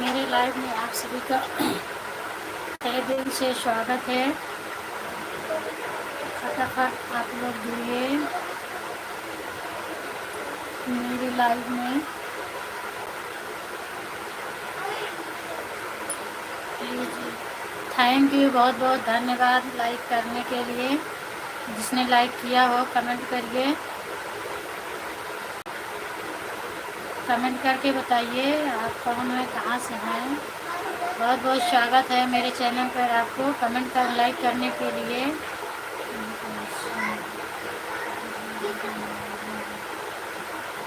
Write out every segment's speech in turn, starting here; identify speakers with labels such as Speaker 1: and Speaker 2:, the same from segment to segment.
Speaker 1: मेरे लाइव में आप सभी का तहे दिल से स्वागत है। फटाफट आप लोग जुड़िए मेरे लाइव में। थैंक यू, बहुत बहुत धन्यवाद लाइक करने के लिए। जिसने लाइक किया हो कमेंट करिए, कमेंट करके बताइए आप कौन है, कहाँ से हैं। बहुत बहुत स्वागत है मेरे चैनल पर आपको कमेंट कर लाइक करने के लिए।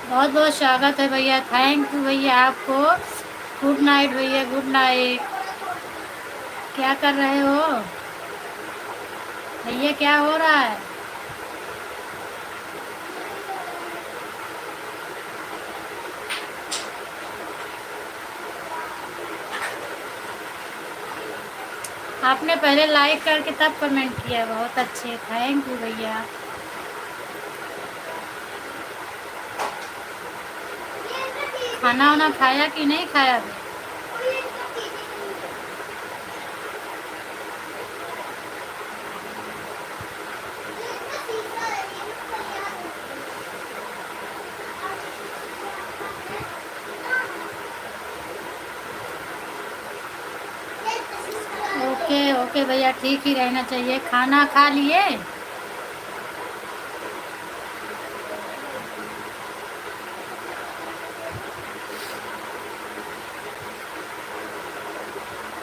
Speaker 1: बहुत बहुत स्वागत है भैया, थैंक यू भैया आपको। गुड नाइट भैया, गुड नाइट। क्या कर रहे हो भैया, क्या हो रहा है? आपने पहले लाइक करके तब कमेंट किया, बहुत अच्छे, थैंक यू भैया। खाना वाना खाया कि नहीं खाया अभी? ओके ओके भैया, ठीक ही रहना चाहिए। खाना खा लिए?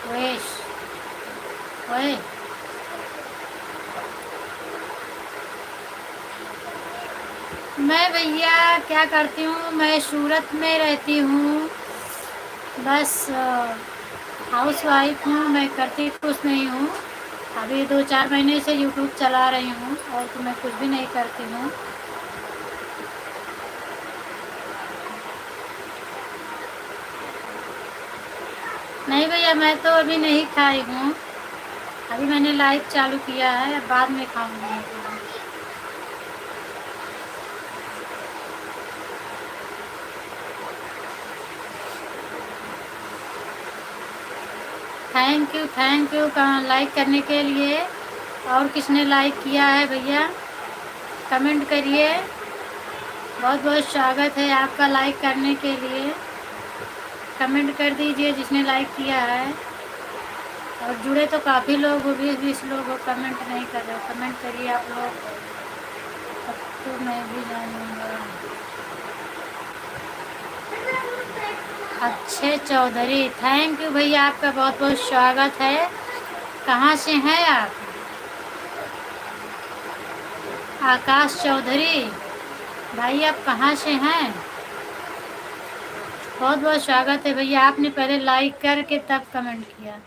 Speaker 1: वेश ओए, मैं भैया क्या करती हूँ, मैं सूरत में रहती हूँ। बस हाउस वाइफ हूँ, मैं करती कुछ नहीं हूँ। अभी 2-4 महीने से यूट्यूब चला रही हूँ और तो मैं कुछ भी नहीं करती हूँ। नहीं भैया, मैं तो अभी नहीं खाई हूँ। अभी मैंने लाइव चालू किया है, बाद में खाऊंगी। थैंक यू लाइक करने के लिए। और किसने लाइक किया है भैया, कमेंट करिए। बहुत बहुत स्वागत है आपका लाइक करने के लिए। कमेंट कर दीजिए जिसने लाइक किया है। और जुड़े तो काफ़ी लोग हो, 20-20 लोग हो, कमेंट नहीं कर रहे। कमेंट करिए आप लोग, तब तो मैं भी जानूँगा। अच्छे चौधरी, थैंक यू भैया, आपका बहुत बहुत स्वागत है। कहाँ से हैं आप? आकाश चौधरी भाई, आप कहाँ से हैं? बहुत बहुत स्वागत है भैया, आपने पहले लाइक करके तब कमेंट किया।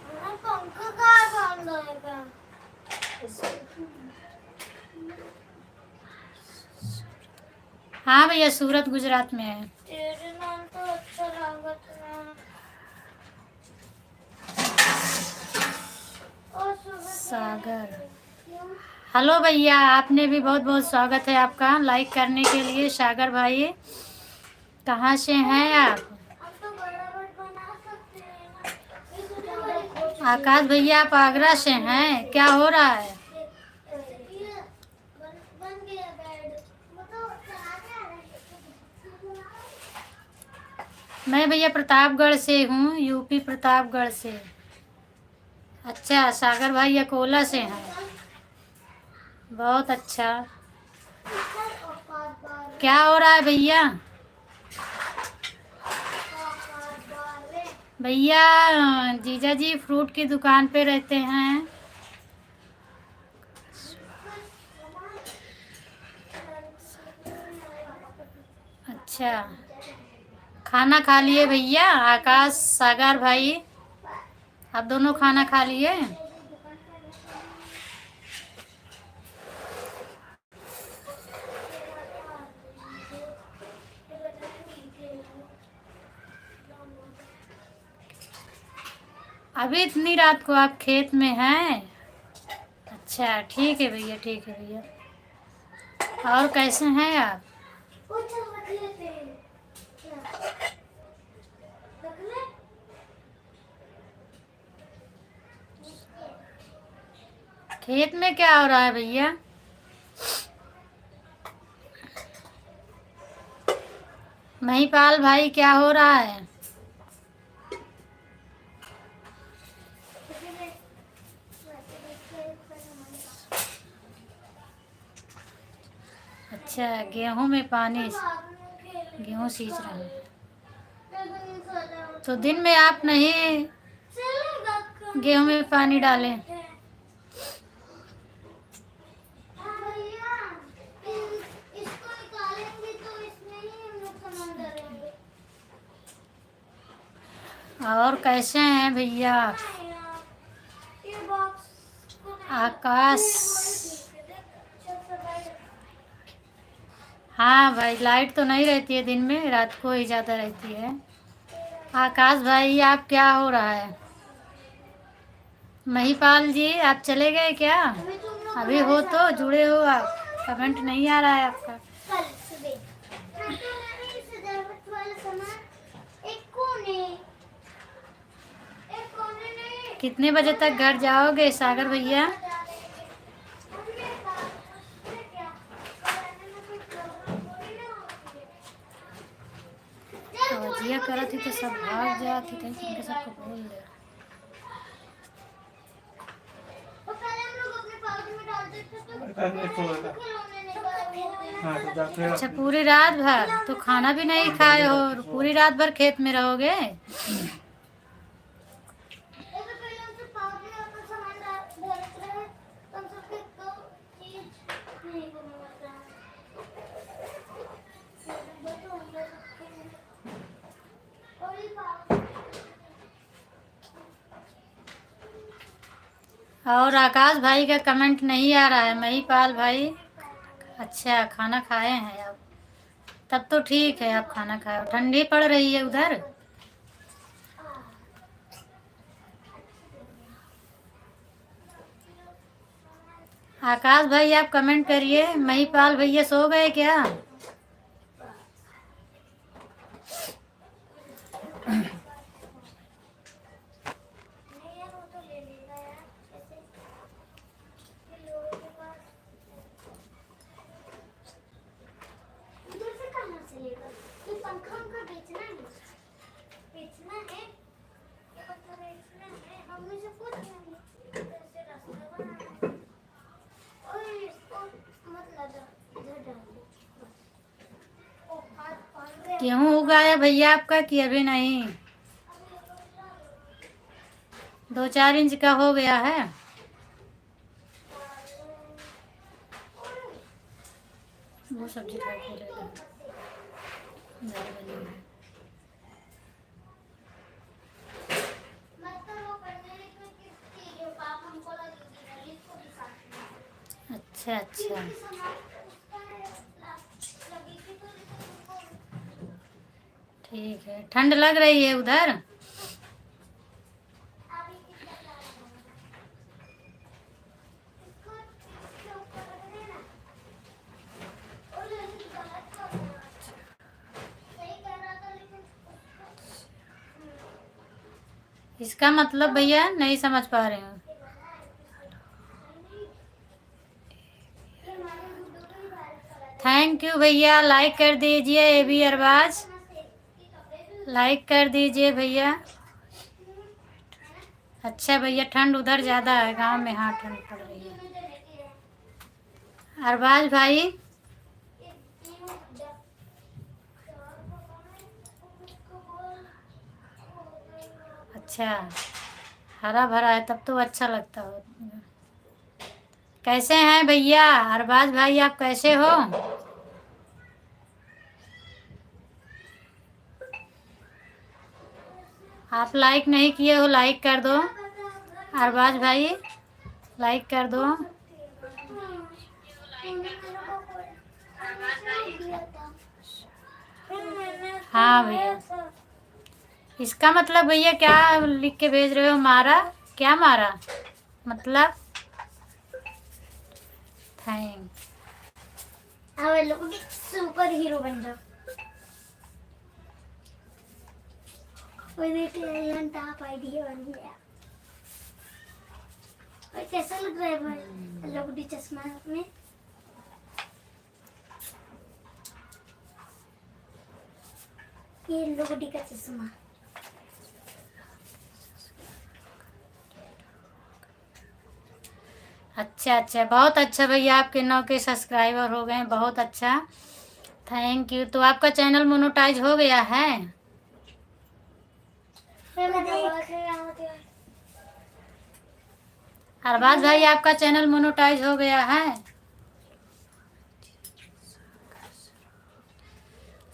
Speaker 1: हाँ भैया, सूरत गुजरात में है। तेरे नाम तो अच्छा लगा सागर। हेलो भैया, आपने भी बहुत बहुत स्वागत है आपका लाइक करने के लिए। सागर भाई, कहाँ से हैं आप? आकाश भैया, आप आगरा से हैं? क्या हो रहा है? मैं भैया प्रतापगढ़ से हूँ, यूपी प्रतापगढ़ से। अच्छा, सागर भाई अकोला से हैं, बहुत अच्छा। क्या हो रहा है भैया? भैया जीजा जी फ्रूट की दुकान पे रहते हैं। अच्छा, खाना खा लिए भैया? आकाश सागर भाई, आप दोनों खाना खा लिए? अभी इतनी रात को आप खेत में हैं? अच्छा, ठीक है भैया, ठीक है भैया। और कैसे हैं आप? खेत में क्या हो रहा है भैया? महिपाल भाई क्या हो रहा है? अच्छा, गेहूं में पानी, गेहूं सींच रहा है। तो दिन में आप नहीं गेहूं में पानी डालें। और कैसे हैं भैया? आकाश, हाँ भाई, लाइट तो नहीं रहती है दिन में, रात को ही ज़्यादा रहती है। आकाश भाई, आप क्या हो रहा है? महिपाल जी, आप चले गए क्या? अभी हो तो जुड़े हो आप, कमेंट नहीं आ रहा है आपका। कितने बजे तक घर जाओगे सागर भैया? आवाजिया करा थी तो सब भाग जाती थी, उनके सबको बोल दे। अच्छा, पूरी रात भर तो खाना भी नहीं खाए हो और पूरी रात भर खेत में रहोगे? और आकाश भाई का कमेंट नहीं आ रहा है। महिपाल भाई, अच्छा खाना खाए हैं आप, तब तो ठीक है, आप खाना खाए हो। ठंडी पड़ रही है उधर? आकाश भाई आप कमेंट करिए। महिपाल भैया सो गए क्या? गेहूँ उगाया भैया आपका कि अभी नहीं? 2-4 इंच का हो गया है। वो सब्जी खा के ले लो। अच्छा अच्छा, ठीक है। ठंड लग रही है उधर? इसका मतलब भैया नहीं समझ पा रहे हो। थैंक यू भैया, लाइक कर दीजिए। ए बी अरबाज, लाइक कर दीजिए भैया। अच्छा भैया, ठंड उधर ज़्यादा है गांव में? हाँ, ठंड पड़ रही है। अरबाज भाई, अच्छा हरा भरा है तब तो अच्छा लगता हो। कैसे हैं भैया? अरबाज भाई आप कैसे हो? आप लाइक नहीं किए हो, लाइक कर दो। अरबाज भाई लाइक कर दो। हाँ भैया, इसका मतलब भैया क्या लिख के भेज रहे हो? मारा? क्या मारा मतलब? थैंक।
Speaker 2: सुपर हीरो बन जाओ। टॉप आइडिया बन गया। और कैसा लग रहा है भाई लोगडी चश्मा में? ये लोगडी का चश्मा।
Speaker 1: अच्छा अच्छा, बहुत अच्छा भैया, आपके 9 के सब्सक्राइबर हो गए हैं, बहुत अच्छा, थैंक यू। तो आपका चैनल मोनेटाइज हो गया है? अरबाज भाई, आपका चैनल मोनेटाइज हो गया है?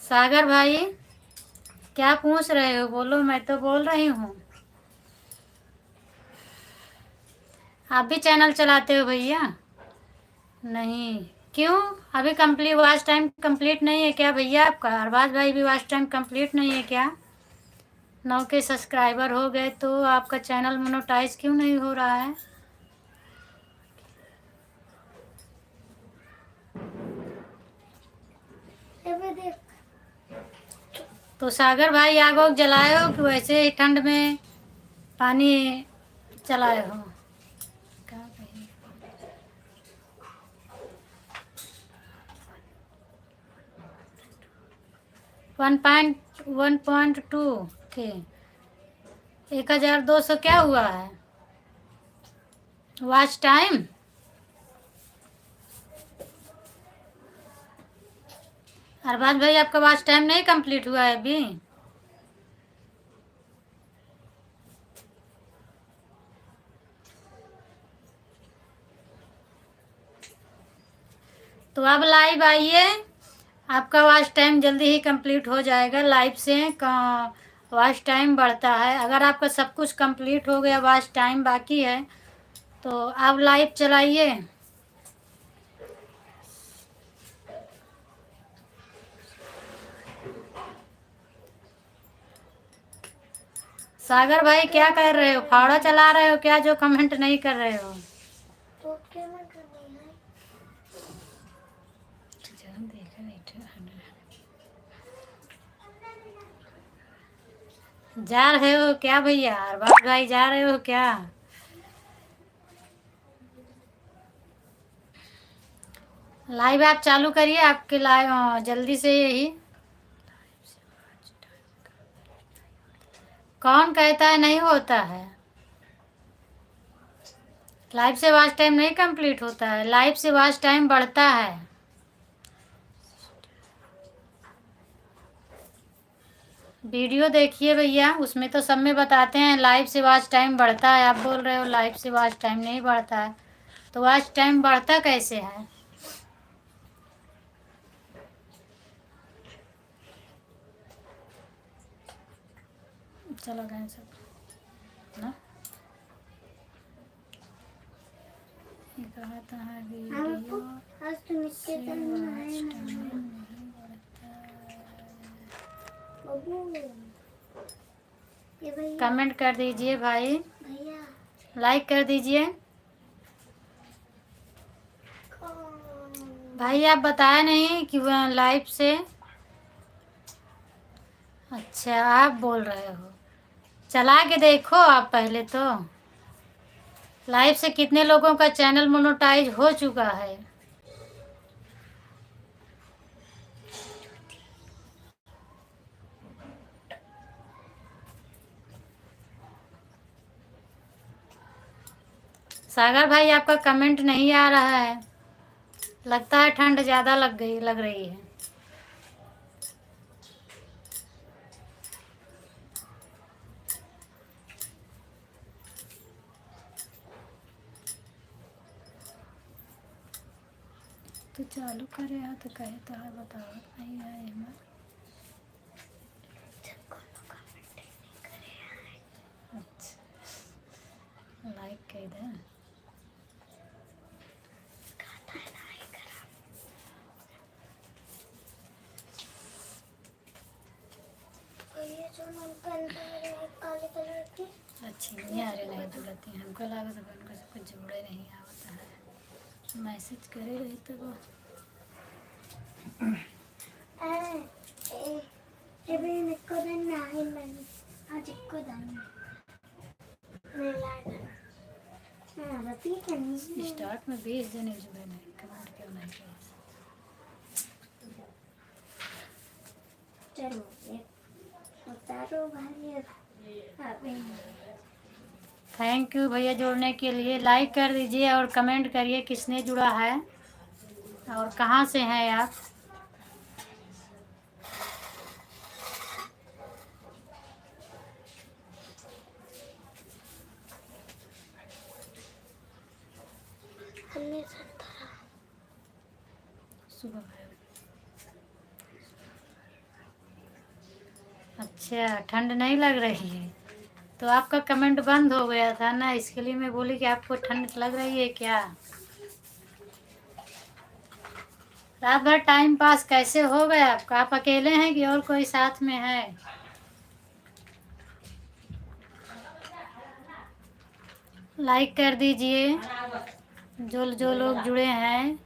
Speaker 1: सागर भाई क्या पूछ रहे हो, बोलो, मैं तो बोल रही हूँ। आप भी चैनल चलाते हो भैया? नहीं, क्यों? अभी कंप्लीट वॉच टाइम कंप्लीट नहीं है क्या भैया आपका? अरबाज भाई भी वॉच टाइम कंप्लीट नहीं है क्या? 9 के सब्सक्राइबर हो गए तो आपका चैनल मोनेटाइज क्यों नहीं हो रहा है? तो सागर भाई, आग वाग जलाए हो कि वैसे ही ठंड में पानी चलाए हो? क्या कहिए? 1.2 के 1200 क्या हुआ है वॉच टाइम? अरबाज भाई, आपका वॉच टाइम नहीं कंप्लीट हुआ है अभी? तो अब लाइव आइए, आपका वॉच टाइम जल्दी ही कंप्लीट हो जाएगा। लाइव से वॉच टाइम बढ़ता है। अगर आपका सब कुछ कंप्लीट हो गया, वॉच टाइम बाकी है, तो आप लाइव चलाइए। सागर भाई क्या कर रहे हो, फावड़ा चला रहे हो क्या जो कमेंट नहीं कर रहे हो?
Speaker 2: तो क्या मैं करनी है?
Speaker 1: जा रहे हो क्या भैया? अरबाज भाई जा रहे हो क्या? लाइव आप चालू करिए, आपके लाइव जल्दी से यही। कौन कहता है नहीं होता है? लाइव से वॉच टाइम नहीं कंप्लीट होता है, लाइव से वॉच टाइम बढ़ता है। वीडियो देखिए भैया, उसमें तो सब में बताते हैं लाइव से वॉच टाइम बढ़ता है। आप बोल रहे हो लाइव से वॉच टाइम नहीं बढ़ता है, तो वॉच टाइम बढ़ता कैसे है? चलो गए सब ना, ये कहा था वीडियो
Speaker 2: आज तो
Speaker 1: से
Speaker 2: निकेतन
Speaker 1: वॉच
Speaker 2: में
Speaker 1: टाइम
Speaker 2: आए
Speaker 1: नहीं बढ़ता
Speaker 2: बाबू। ये
Speaker 1: है।
Speaker 2: भैया
Speaker 1: कमेंट कर दीजिए भाई,
Speaker 2: भैया
Speaker 1: लाइक कर दीजिए भाई। आप बताए नहीं कि वह लाइव से, अच्छा आप बोल रहे हो, चला के देखो आप पहले तो। लाइव से कितने लोगों का चैनल मोनेटाइज हो चुका है? सागर भाई, आपका कमेंट नहीं आ रहा है, लगता है ठंड ज़्यादा लग रही है। तो चालू करे हो तो कहे तो है, बताओ नहीं है मैं। अच्छा, लाइक कर दे।
Speaker 2: ये जो मन पेन काले कलर की
Speaker 1: अच्छी नहीं आ रही, नहीं जुड़ती हैं हमको, लगा तो उनको से कुछ जुड़े नहीं आता है। मैसेज करे रही तो वो
Speaker 2: भी निको दिन नहीं मैंने आज इको दिन नहीं लाया
Speaker 1: स्टार्ट में 20 जने जुड़े नहीं, कमेंट क्यों नहीं किया? थैंक यू भैया जुड़ने के लिए। लाइक कर दीजिए और कमेंट करिए किसने जुड़ा है और कहाँ से हैं आप। सुबह अच्छा, ठंड नहीं लग रही है तो आपका कमेंट बंद हो गया था ना, इसके लिए मैं बोली कि आपको ठंड लग रही है क्या। रात भर टाइम पास कैसे हो गया आपका? आप अकेले हैं कि और कोई साथ में है? लाइक कर दीजिए जो जो लोग जुड़े हैं,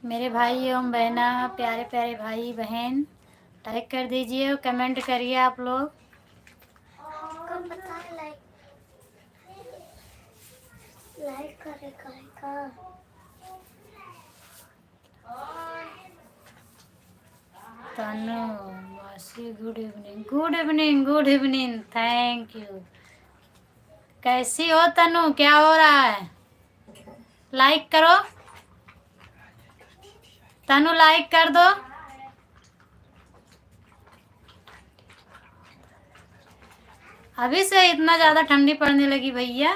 Speaker 1: मेरे भाई एवं बहना, प्यारे प्यारे भाई बहन, लाइक कर दीजिए और कमेंट करिए आप लोग।
Speaker 2: लाइक करेगा।
Speaker 1: तनु मासी good evening, good evening, good evening, thank you. कैसी हो तनु, क्या हो रहा है? लाइक करो तनु, लाइक कर दो। अभी से इतना ज्यादा ठंडी पड़ने लगी भैया?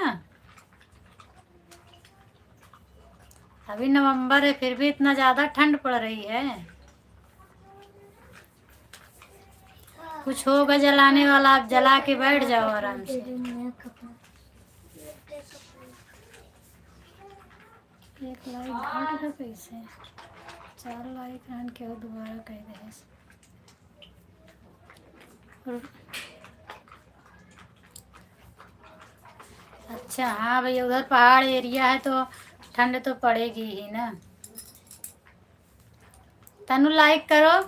Speaker 1: अभी नवंबर है फिर भी इतना ज्यादा ठंड पड़ रही है? कुछ होगा जलाने वाला, आप जला के बैठ जाओ आराम से। एक लाइक घट गया कैसे? 4 लाइक आन के दोबारा कह दे। अच्छा हाँ भैया, उधर पहाड़ एरिया है तो ठंड तो पड़ेगी ही ना। तनु लाइक करो।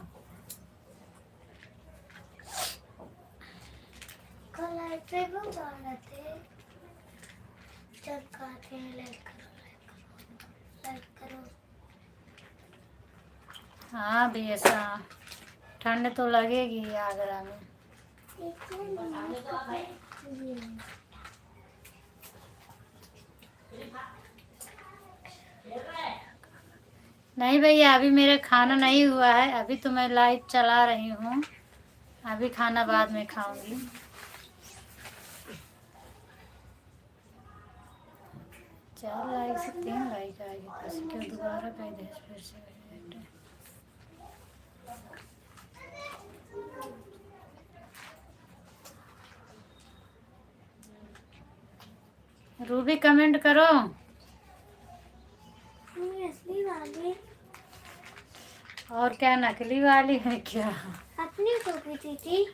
Speaker 1: हाँ भैया सा ठंड तो लगेगी आगरा में। नहीं भैया अभी मेरा खाना नहीं हुआ है, अभी तो मैं लाइव चला रही हूँ, अभी खाना बाद में खाऊंगी। चार लाइक से 3 लाइक आएगी तो क्यों दोबारा कह दे फिर से। रूबी कमेंट करो।
Speaker 2: असली वाली
Speaker 1: और क्या नकली वाली है क्या?
Speaker 2: अपनी तो भी थी।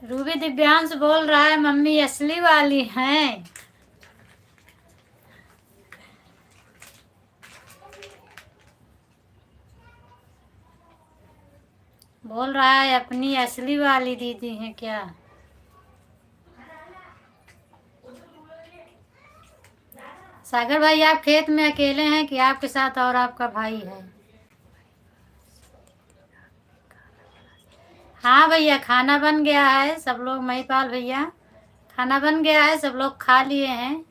Speaker 1: रूबी दिव्यांश बोल रहा है मम्मी असली वाली हैं। बोल रहा है अपनी असली वाली दीदी है क्या? सागर भाई आप खेत में अकेले हैं कि आपके साथ और आपका भाई है? हाँ भैया खाना बन गया है, सब लोग, महिपाल भैया खाना बन गया है, सब लोग खा लिए हैं,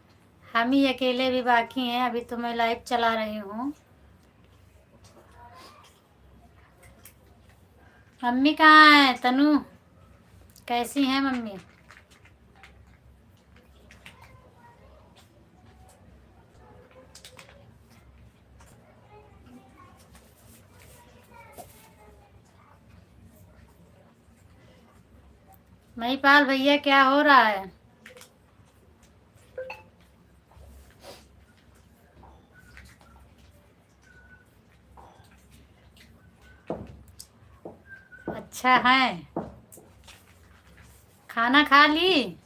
Speaker 1: हम ही अकेले भी बाकी हैं। अभी तो मैं लाइव चला रही हूँ। मम्मी कहाँ है तनु, कैसी हैं मम्मी? महिपाल भैया क्या हो रहा है? अच्छा है, खाना खा ली?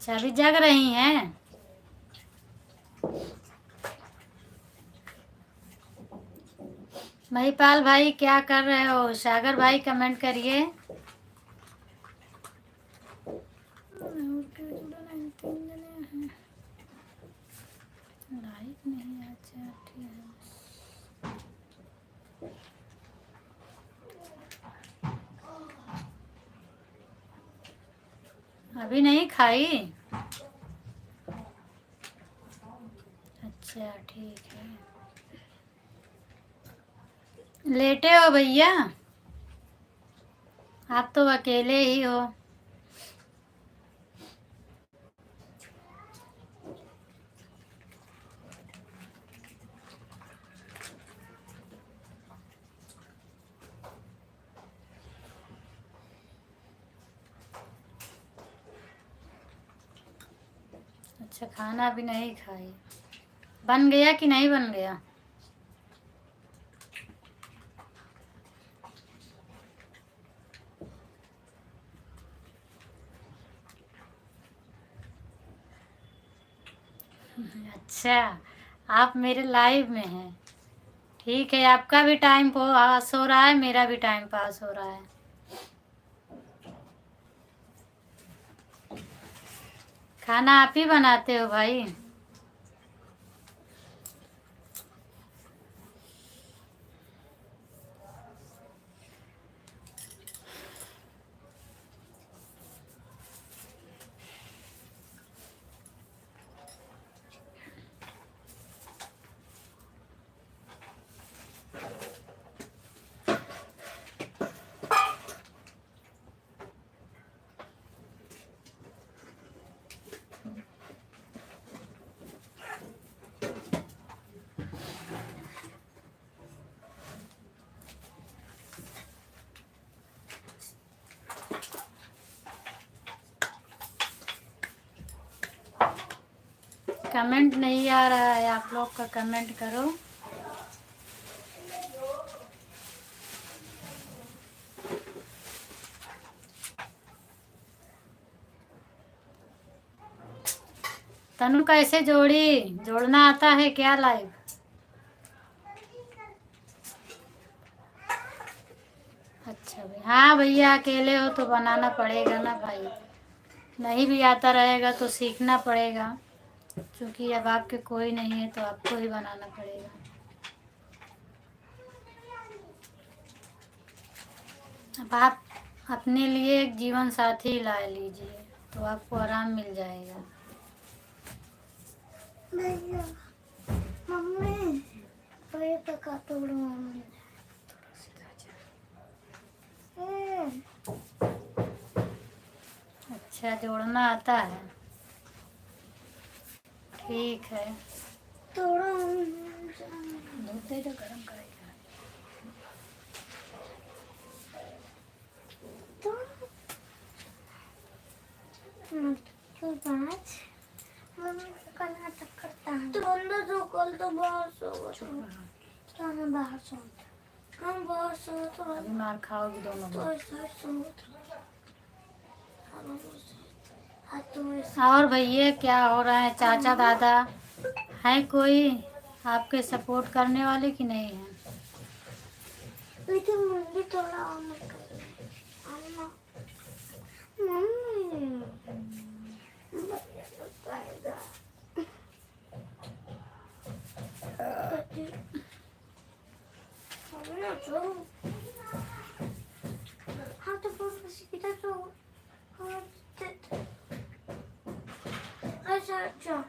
Speaker 1: अच्छा, अभी जग रही हैं। महिपाल भाई क्या कर रहे हो? सागर भाई कमेंट करिए। लाइक नहीं, अच्छा ठीक है। अभी नहीं खाई? अच्छा ठीक है। लेटे हो भैया? आप तो अकेले ही हो। अच्छा, खाना अभी नहीं खाई। बन गया कि नहीं बन गया? अच्छा, आप मेरे लाइव में हैं। ठीक है, आपका भी टाइम पास हो रहा है, मेरा भी टाइम पास हो रहा है। खाना आप ही बनाते हो भाई? कमेंट नहीं आ रहा है, आप लोग का कमेंट करो। तनु कैसे जोड़ना आता है क्या लाइव? अच्छा भाई, हाँ भैया अकेले हो तो बनाना पड़ेगा ना भाई। नहीं भी आता रहेगा तो सीखना पड़ेगा, क्योंकि अब आपके कोई नहीं है तो आपको ही बनाना पड़ेगा। अब आप अपने लिए एक जीवन साथी ला लीजिए तो आपको आराम मिल जाएगा।
Speaker 2: भैया मम्मी पेड़ पे का तोड़ो मम्मी।
Speaker 1: अच्छा, जोड़ना आता है, ठीक है।
Speaker 2: तोड़ो
Speaker 1: दूध दे दो, गरम करेगा।
Speaker 2: तो बात मम्मी का नाटक करता है। तो अंदर जो कल तो बाहर सो तो हम बाहर सो हम बाहर सो तो
Speaker 1: अभी मार खाओगी दोनों
Speaker 2: तो
Speaker 1: लोग।
Speaker 2: ऐसा सो
Speaker 1: और भैया क्या हो रहा है? चाचा दादा है कोई आपके सपोर्ट करने वाले कि नहीं है?
Speaker 2: लेकिन मुझे थोड़ा और अम्मा मम्मी हाँ तो बहुत सीधा तो अच्छा अच्छा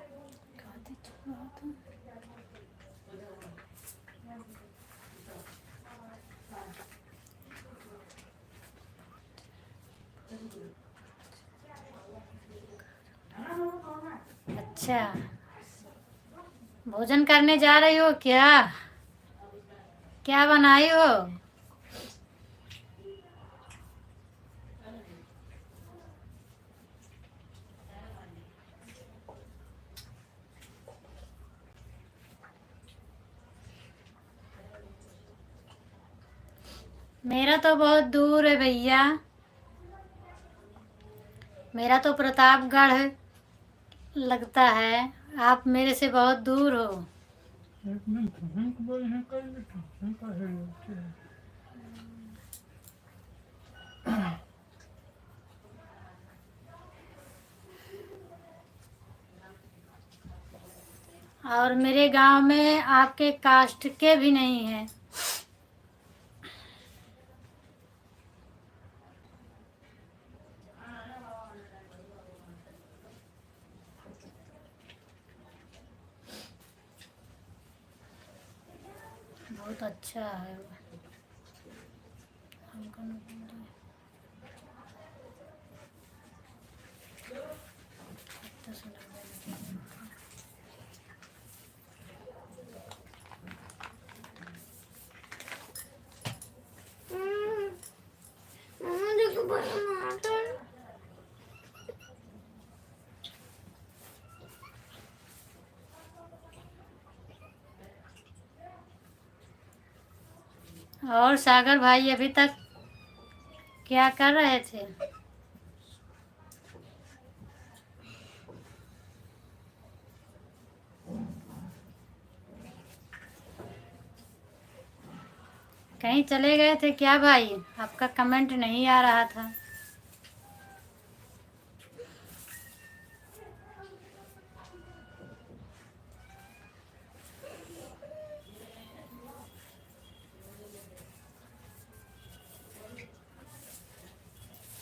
Speaker 1: अच्छा, भोजन करने जा रही हो क्या? क्या बनाई हो? मेरा तो बहुत दूर है भैया, मेरा तो प्रतापगढ़ है। लगता है आप मेरे से बहुत दूर हो।
Speaker 3: एक मिनट हिंक बोल हिंक कर बेटा हिंक है होते हैं।
Speaker 1: और मेरे गांव में आपके कास्ट के भी नहीं हैं। बहुत अच्छा है वो। हमको नहीं बोल रहे। तो सुना देना।
Speaker 2: देखो बड़ा मटन।
Speaker 1: और सागर भाई अभी तक क्या कर रहे थे? कहीं चले गए थे क्या भाई? आपका कमेंट नहीं आ रहा था।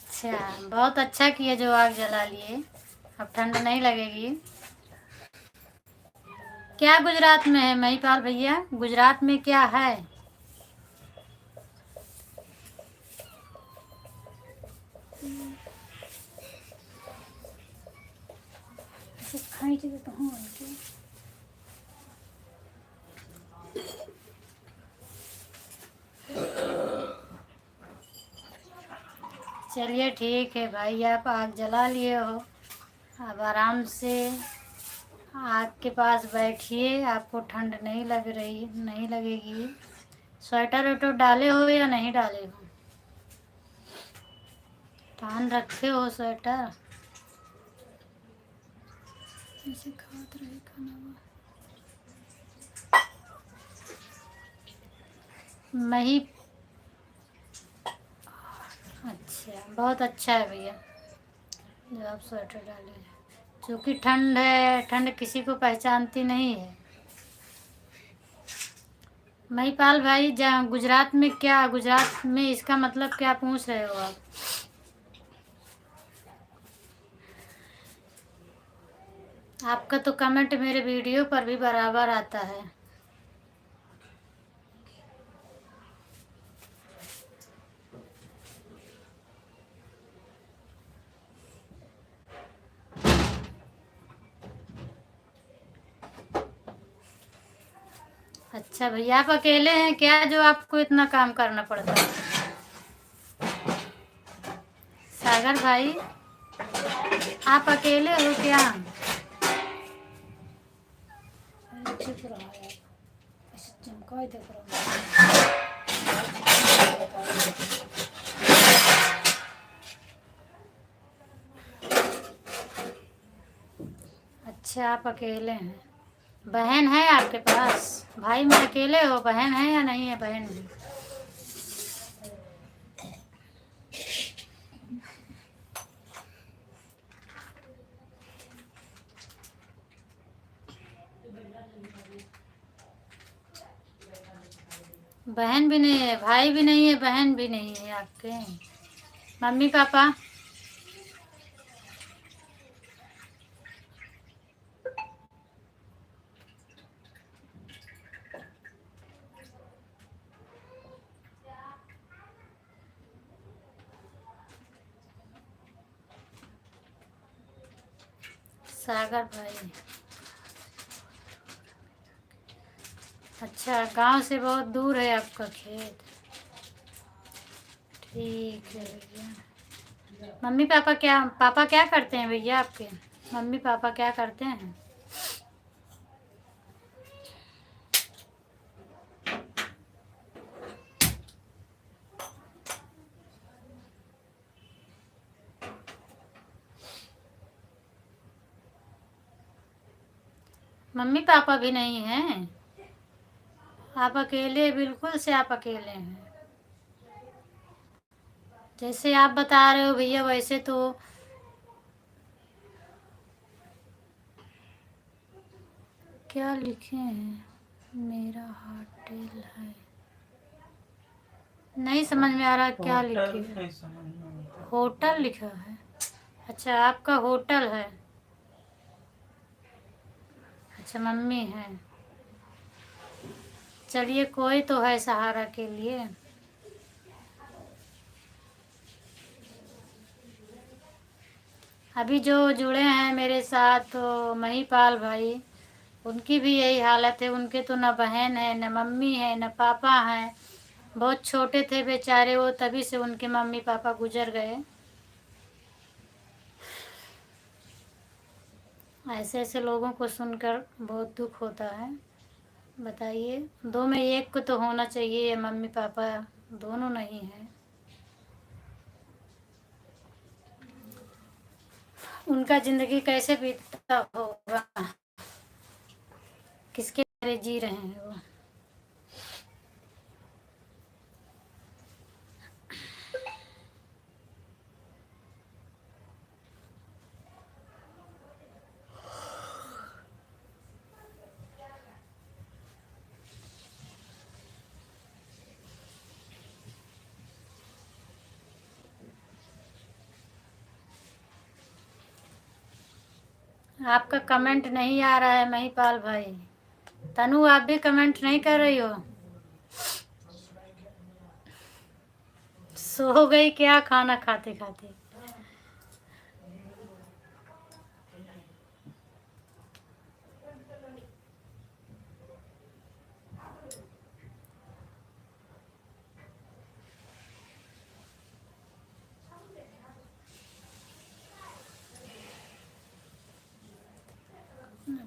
Speaker 1: अच्छा, बहुत अच्छा किए जो आग जला लिए। अब ठंड नहीं लगेगी। क्या गुजरात में है महिपाल भैया? गुजरात में क्या है? चलिए ठीक है भाई, आप आग जला लिए हो, अब आराम से आग के पास बैठिए। आपको ठंड नहीं लगेगी। स्वेटर वेटर डाले हो या नहीं डाले हो? पहन रखे हो स्वेटर? ऐसे खाते रहे खाना वो। मही अच्छा, बहुत अच्छा है भैया जो आप स्वेटर डाले हैं। क्योंकि ठंड है, ठंड किसी को पहचानती नहीं है। महिपाल भाई, जहाँ गुजरात में क्या, गुजरात में इसका मतलब क्या पूछ रहे हो आप? आपका तो कमेंट मेरे वीडियो पर भी बराबर आता है। अच्छा भैया, आप अकेले हैं क्या जो आपको इतना काम करना पड़ता है? सागर भाई, आप अकेले हो क्या? चुप रहो यार, ऐसे चमकाई देख रहा हूँ। अच्छा, आप अकेले हैं। बहन है आपके पास? भाई में अकेले हो? बहन है या नहीं है? बहन है। बहन भी नहीं है, भाई भी नहीं है, बहन भी नहीं है आपके? Mummy papa? सागर भाई, अच्छा, गांव से बहुत दूर है आपका खेत। ठीक है भैया। पापा क्या करते हैं भैया आपके? मम्मी पापा क्या करते हैं? मम्मी पापा भी नहीं हैं, आप अकेले, बिल्कुल से आप अकेले हैं। जैसे आप बता रहे हो भैया वैसे तो क्या लिखे हैं, मेरा होटल है, नहीं समझ में आ रहा क्या लिखे हैं।
Speaker 3: नहीं समझ में आता।
Speaker 1: होटल लिखा है, अच्छा आपका होटल है, अच्छा मम्मी है, चलिए कोई तो है सहारा के लिए। अभी जो जुड़े हैं मेरे साथ तो महिपाल भाई, उनकी भी यही हालत है, उनके तो न बहन है न मम्मी है न पापा हैं, बहुत छोटे थे बेचारे वो, तभी से उनके मम्मी पापा गुजर गए। ऐसे ऐसे लोगों को सुनकर बहुत दुख होता है। बताइए, दो में एक को तो होना चाहिए, ये मम्मी पापा दोनों नहीं है। उनका ज़िंदगी कैसे बीतता होगा, किसके बारे जी रहे हैं वो। आपका कमेंट नहीं आ रहा है महिपाल भाई। तनु आप भी कमेंट नहीं कर रही हो, सो गई क्या खाना खाते खाते।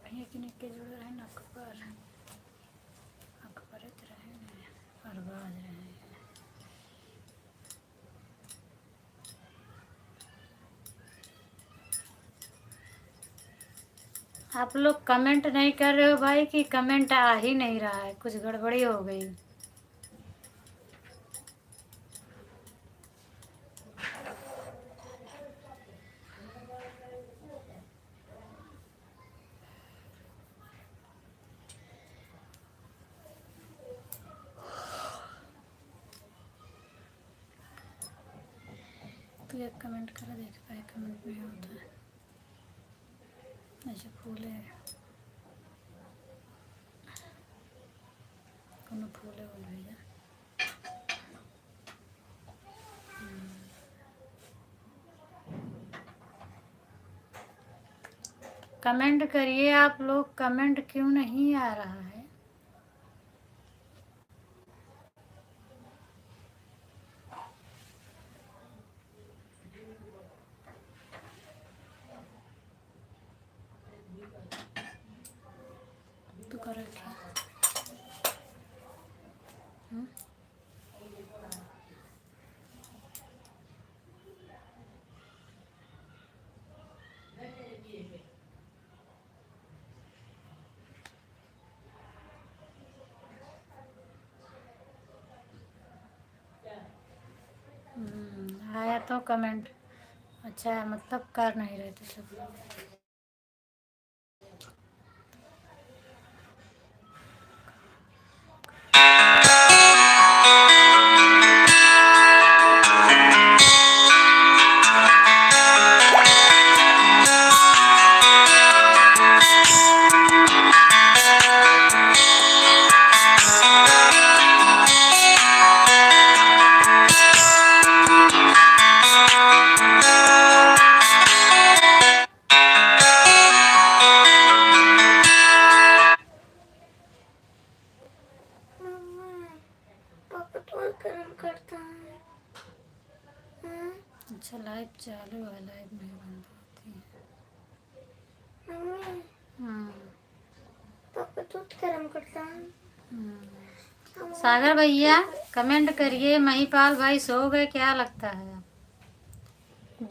Speaker 1: भैया के निके जुड़े रहे ना अखबार अखबार रहे और बाज रहे हैं। आप लोग कमेंट नहीं कर रहे हो भाई, कि कमेंट आ ही नहीं रहा है, कुछ गड़बड़ी हो गई। तो एक कमेंट करा देख पाए, कमेंट में होता है ऐसे फूले कोनो फूले बोल भैया। कमेंट करिए आप लोग, कमेंट क्यों नहीं आ रहा है। तो कर रखिए। आया तो कमेंट, अच्छा मतलब कर नहीं रहे थे सब लोग। अच्छा लाइव चालू है, लाइव नहीं बंद होती है।
Speaker 2: पापा दूध गरम करता है।
Speaker 1: सागर भैया कमेंट करिए, महिपाल भाई सो गए क्या लगता है। आप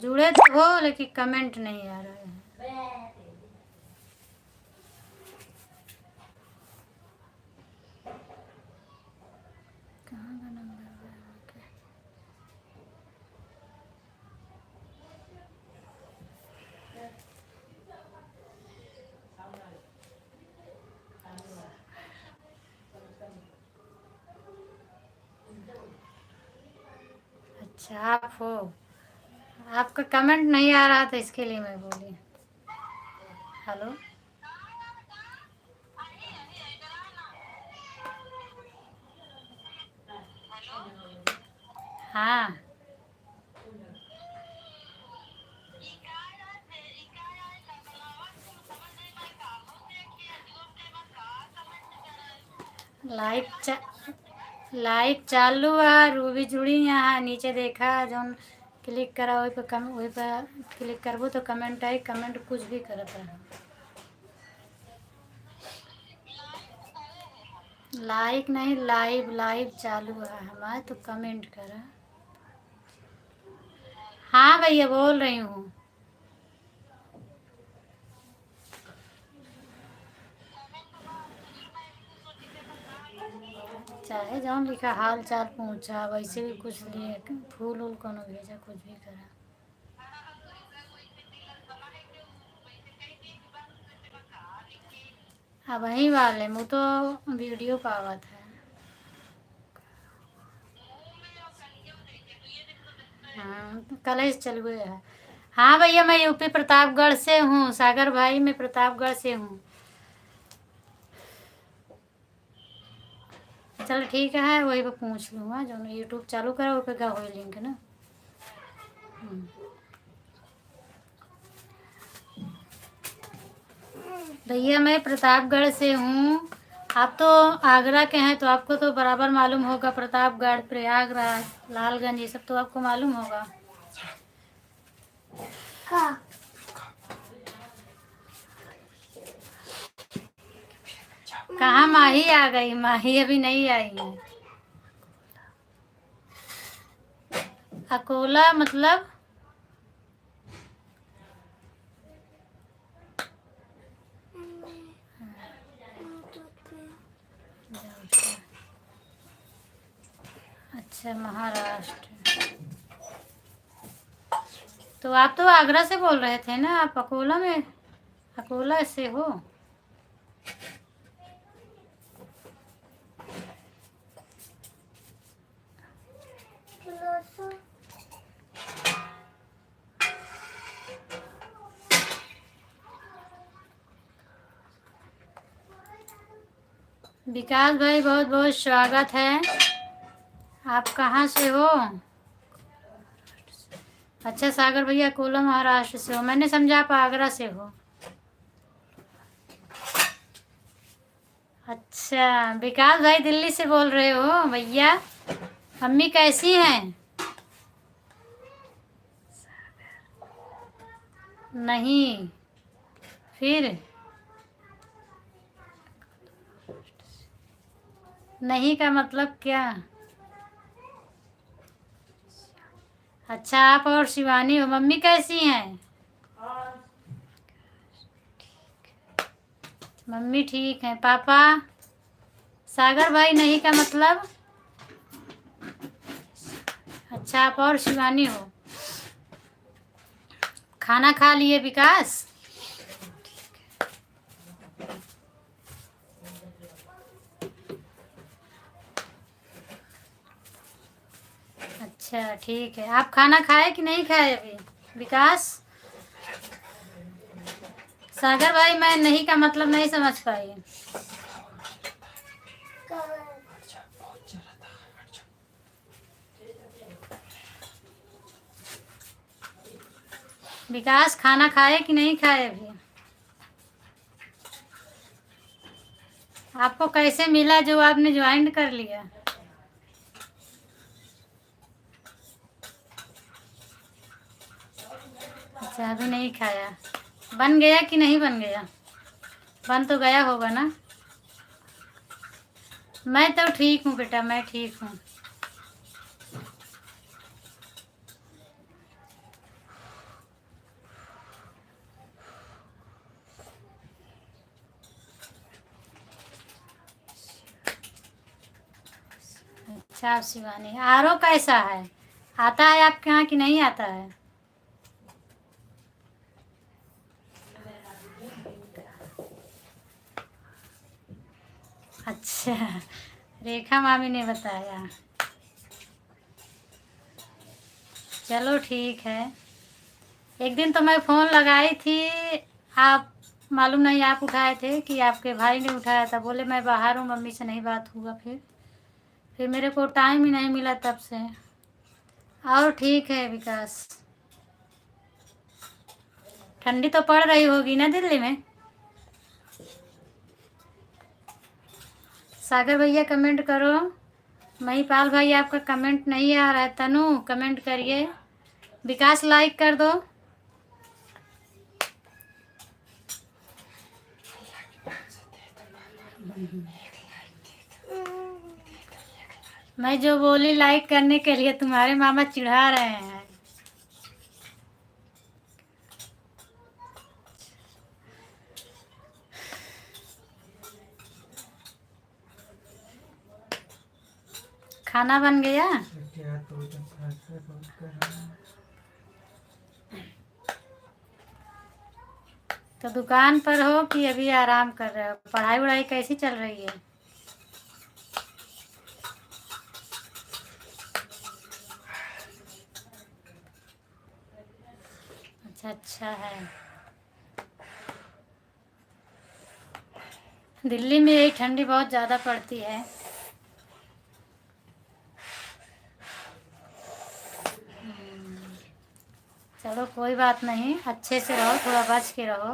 Speaker 1: जुड़े तो हो लेकिन कमेंट नहीं आ रहा है। अच्छा आप हो, आपका कमेंट नहीं आ रहा था इसके लिए मैं बोली। हेलो, हाँ लाइक लाइक चालू है, रूबी जुड़ी यहाँ नीचे देखा जौन क्लिक करा वही पे वही पे क्लिक करबो तो कमेंट आई, कमेंट कुछ भी करत रहा। लाइक नहीं, लाइव लाइव चालू है हमारे, तो कमेंट करा। हाँ भैया बोल रही हूँ। चाहे जौन लिखा हाल चाल पूछा, वैसे भी कुछ लिए फूल उल कोनो भेजा, कुछ भी करा। अब वहीं वाले मुँह तो वीडियो पावत है। हाँ तो कलेश चल गए है। हाँ भैया मैं यूपी प्रतापगढ़ से हूँ, सागर भाई मैं प्रतापगढ़ से हूँ। चल ठीक है, वही पे पूछ लूँगा जो यूट्यूब चालू करा वो पे का हो लिंक ना। भैया मैं प्रतापगढ़ से हूँ, आप तो आगरा के हैं तो आपको तो बराबर मालूम होगा, प्रतापगढ़ प्रयागराज लालगंज ये सब तो आपको मालूम होगा।
Speaker 2: का
Speaker 1: कहाँ माही आ गई, माही अभी नहीं आई है। अकोला मतलब अच्छा महाराष्ट्र। तो आप तो आगरा से बोल रहे थे ना, आप अकोला में, अकोला से हो। विकास भाई बहुत बहुत स्वागत है। आप कहाँ से हो? अच्छा सागर भैया अकोला महाराष्ट्र से हो, मैंने समझा आप आगरा से हो। अच्छा विकास भाई दिल्ली से बोल रहे हो भैया। मम्मी कैसी हैं? नहीं फिर नहीं का मतलब क्या? अच्छा आप और शिवानी हो, मम्मी कैसी हैं? मम्मी ठीक है। पापा? सागर भाई नहीं का मतलब? अच्छा आप और शिवानी हो। खाना खा लिए विकास? अच्छा ठीक है, आप खाना खाए कि नहीं खाए अभी विकास? सागर भाई मैं नहीं का मतलब नहीं समझ पाई। विकास खाना खाए कि नहीं खाए अभी? आपको कैसे मिला जो आपने ज्वाइन कर लिया? अच्छा अभी नहीं खाया, बन गया कि नहीं बन गया? बन तो गया होगा ना। मैं तो ठीक हूँ बेटा, मैं ठीक हूँ। अच्छा आप शिवानी, आरो कैसा है, आता है आपके यहाँ कि नहीं आता है? अच्छा रेखा मामी ने बताया। चलो ठीक है। एक दिन तो मैं फ़ोन लगाई थी, आप मालूम नहीं आप उठाए थे कि आपके भाई ने उठाया था। बोले मैं बाहर हूँ, मम्मी से नहीं बात हुआ। फिर मेरे को टाइम ही नहीं मिला तब से। और ठीक है विकास, ठंडी तो पड़ रही होगी ना दिल्ली में। सागर भैया कमेंट करो। महिपाल भाई आपका कमेंट नहीं आ रहा है। तनु कमेंट करिए। विकास लाइक कर दो। मैं जो बोली लाइक करने के लिए, तुम्हारे मामा चिढ़ा रहे हैं। खाना बन गया?
Speaker 3: क्या तो एकदम खासा बहुत कर रहा है।
Speaker 1: तो दुकान पर हो कि अभी आराम कर रहे हो? पढ़ाई वढ़ाई कैसी चल रही है? अच्छा है। दिल्ली में यही ठंडी बहुत ज़्यादा पड़ती है। चलो कोई बात नहीं, अच्छे से रहो, थोड़ा बच के रहो।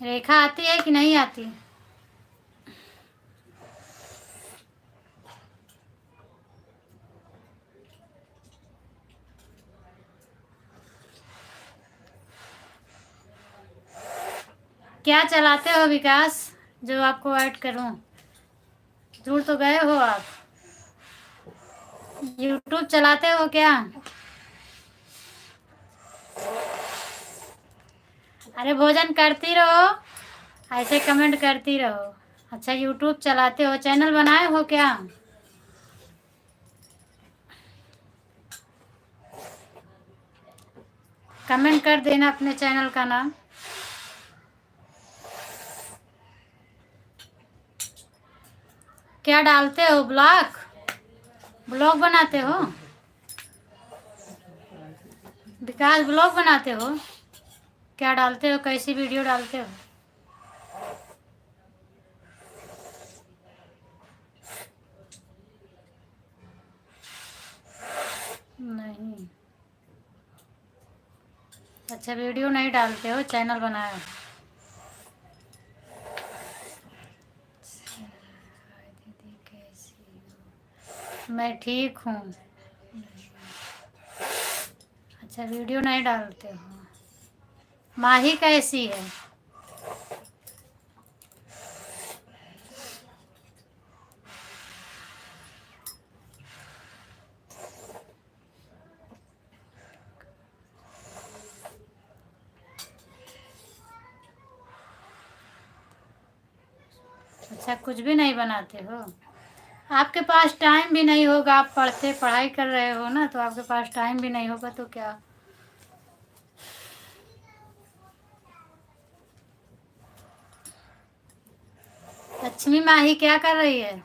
Speaker 1: रेखा आती है कि नहीं आती? क्या चलाते हो विकास जो आपको ऐड करूं? जुड़ तो गए हो आप। यूट्यूब चलाते हो क्या? अरे भोजन करती रहो, ऐसे कमेंट करती रहो। अच्छा यूट्यूब चलाते हो, चैनल बनाए हो क्या? कमेंट कर देना अपने चैनल का नाम। क्या डालते हो? ब्लॉग बनाते हो? विकास ब्लॉग बनाते हो? क्या डालते हो? कैसी वीडियो डालते हो? नहीं। अच्छा वीडियो नहीं डालते हो, चैनल बनाए हो। दीदी कैसी हो? मैं ठीक हूँ। अच्छा वीडियो नहीं डालते हो। माही कैसी है? अच्छा कुछ भी नहीं बनाते हो? आपके पास टाइम भी नहीं होगा, आप पढ़ाई कर रहे हो ना, तो आपके पास टाइम भी नहीं होगा तो क्या। लक्ष्मी माही क्या कर रही है?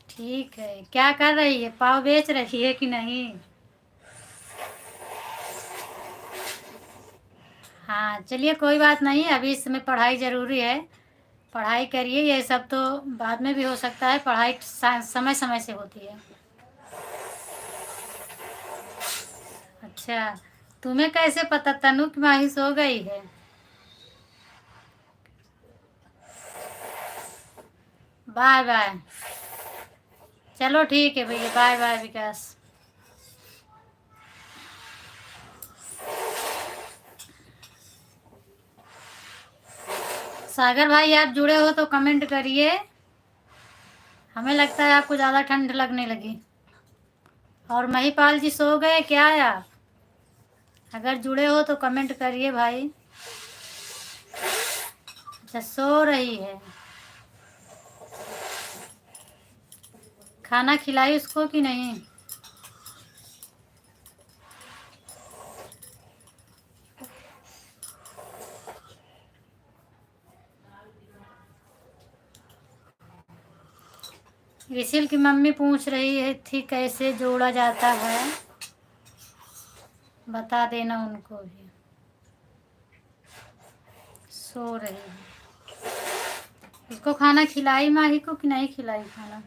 Speaker 1: ठीक है, क्या कर रही है? पाव बेच रही है कि नहीं? हाँ चलिए कोई बात नहीं, अभी इस समय पढ़ाई ज़रूरी है। पढ़ाई करिए, ये सब तो बाद में भी हो सकता है। पढ़ाई समय समय से होती है। अच्छा तुम्हें कैसे पता तनु की माही सो गई है? Bye bye. चलो ठीक है भैया, बाय बाय विकास। सागर भाई आप जुड़े हो तो कमेंट करिए। हमें लगता है आपको ज़्यादा ठंड लगने लगी। और महिपाल जी सो गए क्या आप? अगर जुड़े हो तो कमेंट करिए भाई। अच्छा सो रही है। खाना खिलाई उसको कि नहीं? रिसिल की मम्मी पूछ रही थी कैसे जोड़ा जाता है, बता देना उनको भी। सो रही है। उसको खाना खिलाई माही को कि नहीं खिलाई खाना?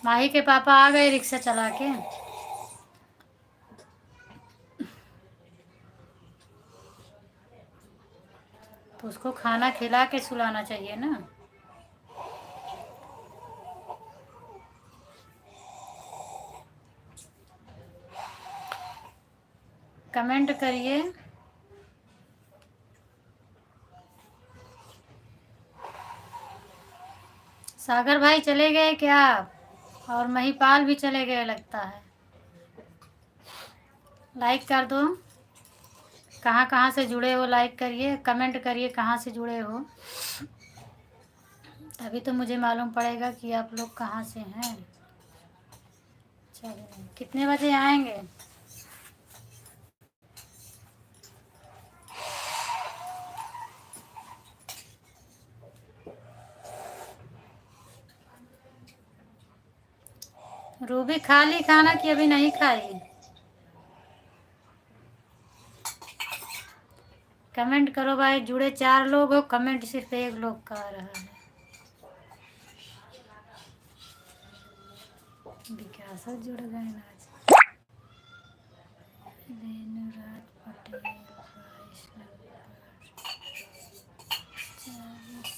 Speaker 1: माही के पापा आ गए रिक्शा चला के। तो उसको खाना खिला के सुलाना चाहिए ना। कमेंट करिए। सागर भाई चले गए क्या? और महिपाल भी चले गए लगता है। लाइक कर दो। कहाँ कहाँ से जुड़े हो लाइक करिए, कमेंट करिए कहाँ से जुड़े हो, तभी तो मुझे मालूम पड़ेगा कि आप लोग कहाँ से हैं। चलिए कितने बजे आएंगे? रूबी खा ली खाना कि अभी नहीं खाई? कमेंट करो भाई। जुड़े 4 लोग हो, कमेंट सिर्फ 1 लोग का आ रहा है। विकास जुड़ गए ना आज। रेणुराज पटेल 22 नंबर 40।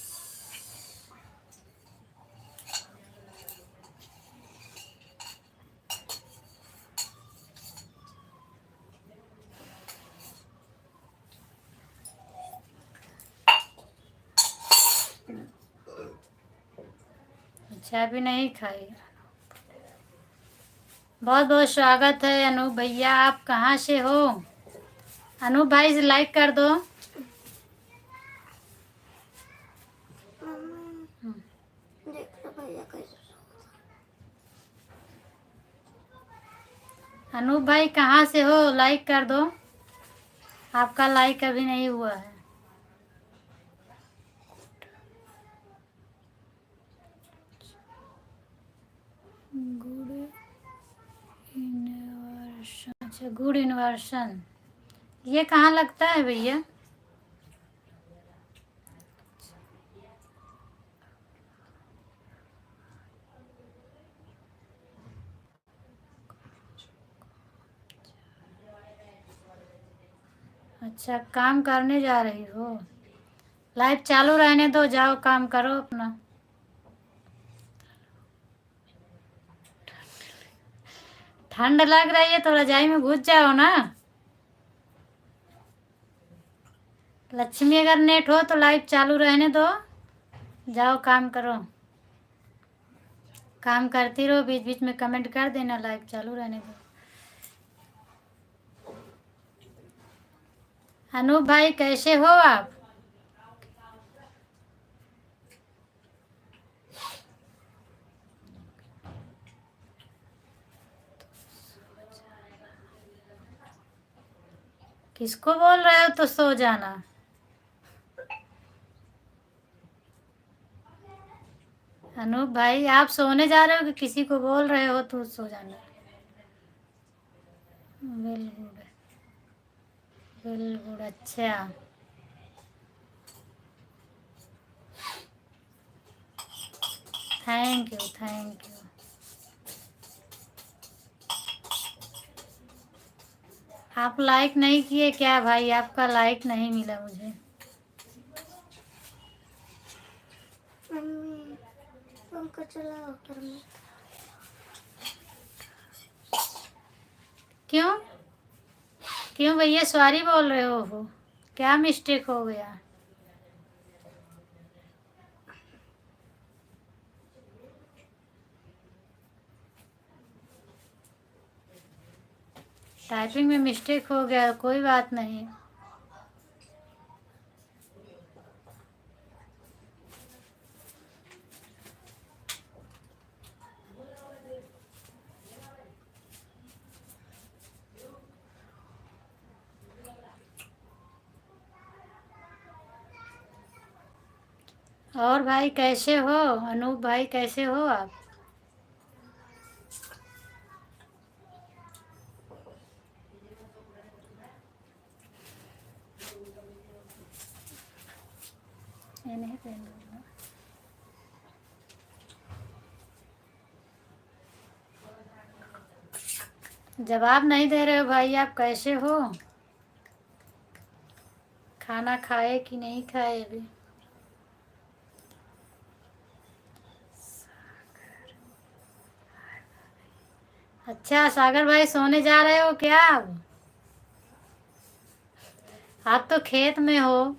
Speaker 1: अच्छा अभी नहीं खाई। बहुत बहुत स्वागत है अनूप भैया। आप कहाँ से हो? अनूप भाई से लाइक कर दो।
Speaker 2: देख लो भैया कैसे।
Speaker 1: अनूप भाई कहाँ से हो? लाइक कर दो। आपका लाइक अभी नहीं हुआ है। Good inversion. अच्छा गुड इन्वर्शन ये कहाँ लगता है भैया? अच्छा काम करने जा रही हो? लाइव चालू रहने दो, जाओ काम करो अपना। ठंड लग रही है तो रजाई में घुस जाओ ना। लक्ष्मी अगर नेट हो तो लाइव चालू रहने दो, जाओ काम करो। काम करती रहो, बीच बीच में कमेंट कर देना, लाइव चालू रहने दो। अनूप भाई कैसे हो आप? किसको बोल रहे हो तो सो जाना? अनूप भाई आप सोने जा रहे हो कि किसी को बोल रहे हो तो सो जाना? बिल्कुल बिल्कुल। अच्छा थैंक यू थैंक यू। आप लाइक नहीं किए क्या भाई? आपका लाइक नहीं मिला मुझे।
Speaker 2: मम्मी पंखा चलाओ ऊपर में।
Speaker 1: क्यों क्यों भैया सॉरी बोल रहे हो? क्या मिस्टेक हो गया? टाइपिंग में मिस्टेक हो गया, कोई बात नहीं। और भाई कैसे हो? अनूप भाई कैसे हो आप? ये नहीं पहन लूँगा। जवाब नहीं दे रहे हो भाई, आप कैसे हो? खाना खाए कि नहीं खाए अभी? अच्छा सागर भाई, सोने जा रहे हो क्या आप तो खेत में हो।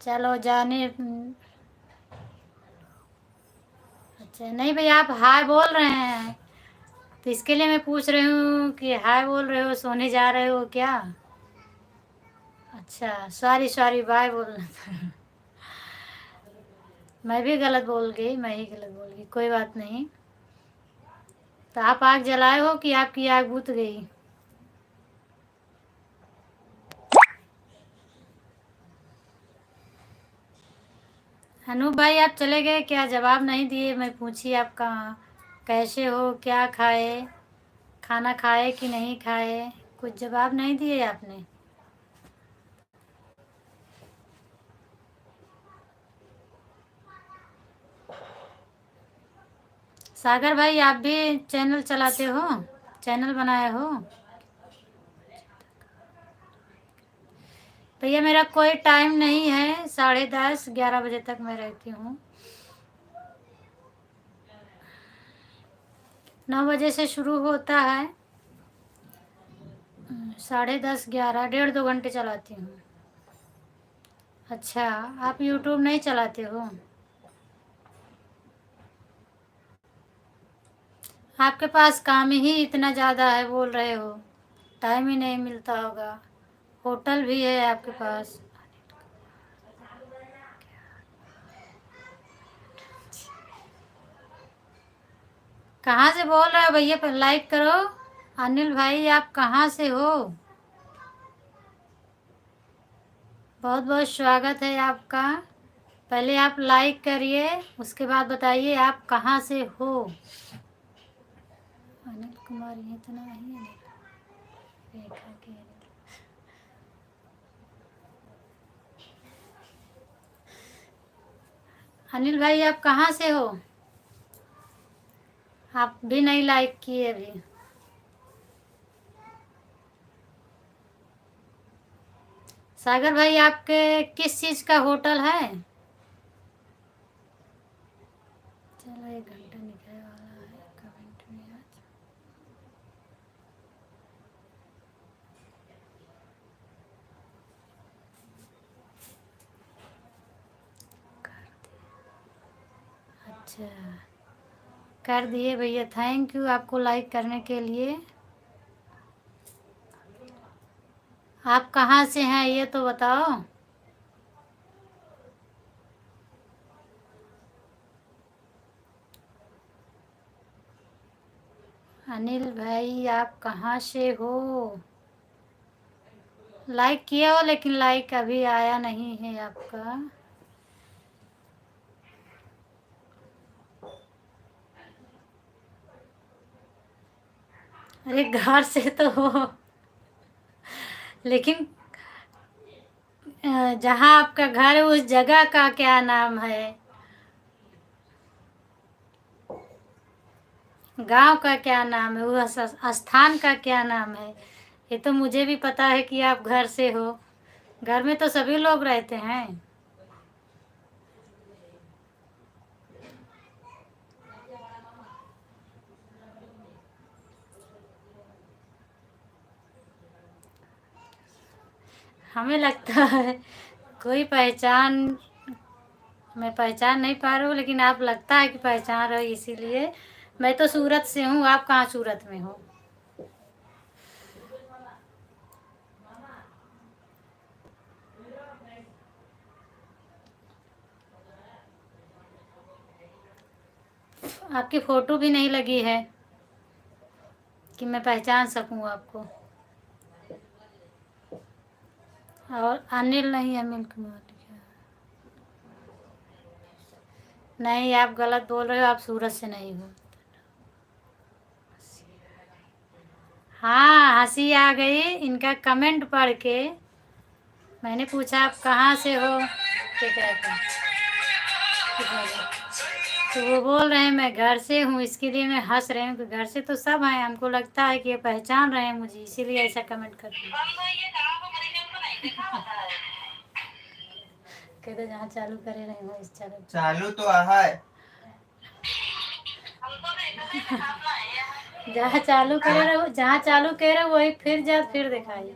Speaker 1: चलो जाने। अच्छा नहीं भाई, आप हाय बोल रहे हैं तो इसके लिए मैं पूछ रही हूँ कि हाय बोल रहे हो, सोने जा रहे हो क्या? अच्छा सॉरी सॉरी, बाय बोलना था। मैं भी गलत बोल गई, मैं ही गलत बोल गई, कोई बात नहीं। तो आप आग जलाए हो कि आपकी आग बुझ गई? अनूप भाई आप चले गए क्या? जवाब नहीं दिए, मैं पूछी आप कहाँ कैसे हो, क्या खाए, खाना खाए कि नहीं खाए, कुछ जवाब नहीं दिए आपने। सागर भाई आप भी चैनल चलाते हो, चैनल बनाए हो? भैया मेरा कोई टाइम नहीं है, 10:30-11 बजे तक मैं रहती हूँ। 9 बजे से शुरू होता है, 10:30-11, 1.5-2 घंटे चलाती हूँ। अच्छा आप यूट्यूब नहीं चलाते हो? आपके पास काम ही इतना ज़्यादा है बोल रहे हो, टाइम ही नहीं मिलता होगा। होटल भी है आपके पास। कहाँ से बोल रहे हो भैया, पर लाइक करो। अनिल भाई आप कहाँ से हो? बहुत बहुत स्वागत है आपका। पहले आप लाइक करिए, उसके बाद बताइए आप कहाँ से हो। अनिल कुमार ये तो नहीं है, रेखा के अनिल भाई आप कहाँ से हो? आप भी नहीं लाइक किए अभी। सागर भाई आपके किस चीज़ का होटल है? चलो 1 घंटा निकलने वाला है, कमेंट में आज अच्छा कर दिए भैया, थैंक यू आपको लाइक करने के लिए। आप कहाँ से हैं ये तो बताओ। अनिल भाई आप कहाँ से हो? लाइक किया हो लेकिन लाइक अभी आया नहीं है आपका। अरे घर से तो हो, लेकिन जहाँ आपका घर है उस जगह का क्या नाम है? गांव का क्या नाम है? उस स्थान का क्या नाम है? ये तो मुझे भी पता है कि आप घर से हो, घर में तो सभी लोग रहते हैं। हमें लगता है कोई पहचान, मैं पहचान नहीं पा रही हूँ, लेकिन आप लगता है कि पहचान रहे हो, इसीलिए। मैं तो सूरत से हूँ, आप कहाँ सूरत में हो? आपकी फ़ोटो भी नहीं लगी है कि मैं पहचान सकूं आपको। और अनिल नहीं, अनिल कुमार लिखा है। नहीं, आप गलत बोल रहे हो, आप सूरत से नहीं हो। हाँ, हंसी आ गई इनका कमेंट पढ़ के। मैंने पूछा आप कहाँ से हो, क्या कहते हैं, तो वो बोल रहे हैं मैं घर से हूँ, इसके लिए मैं हंस रही हूँ कि घर से तो सब हैं, हमको लगता है कि ये पहचान रहे हैं मुझे, इसीलिए ऐसा कमेंट करते हैं। कहते जहाँ चालू करे रहे हो इस चैनल
Speaker 4: चालू तो है।
Speaker 1: जहाँ चालू करे रहो, जहाँ चालू करे रहो वही फिर जा फिर दिखाई।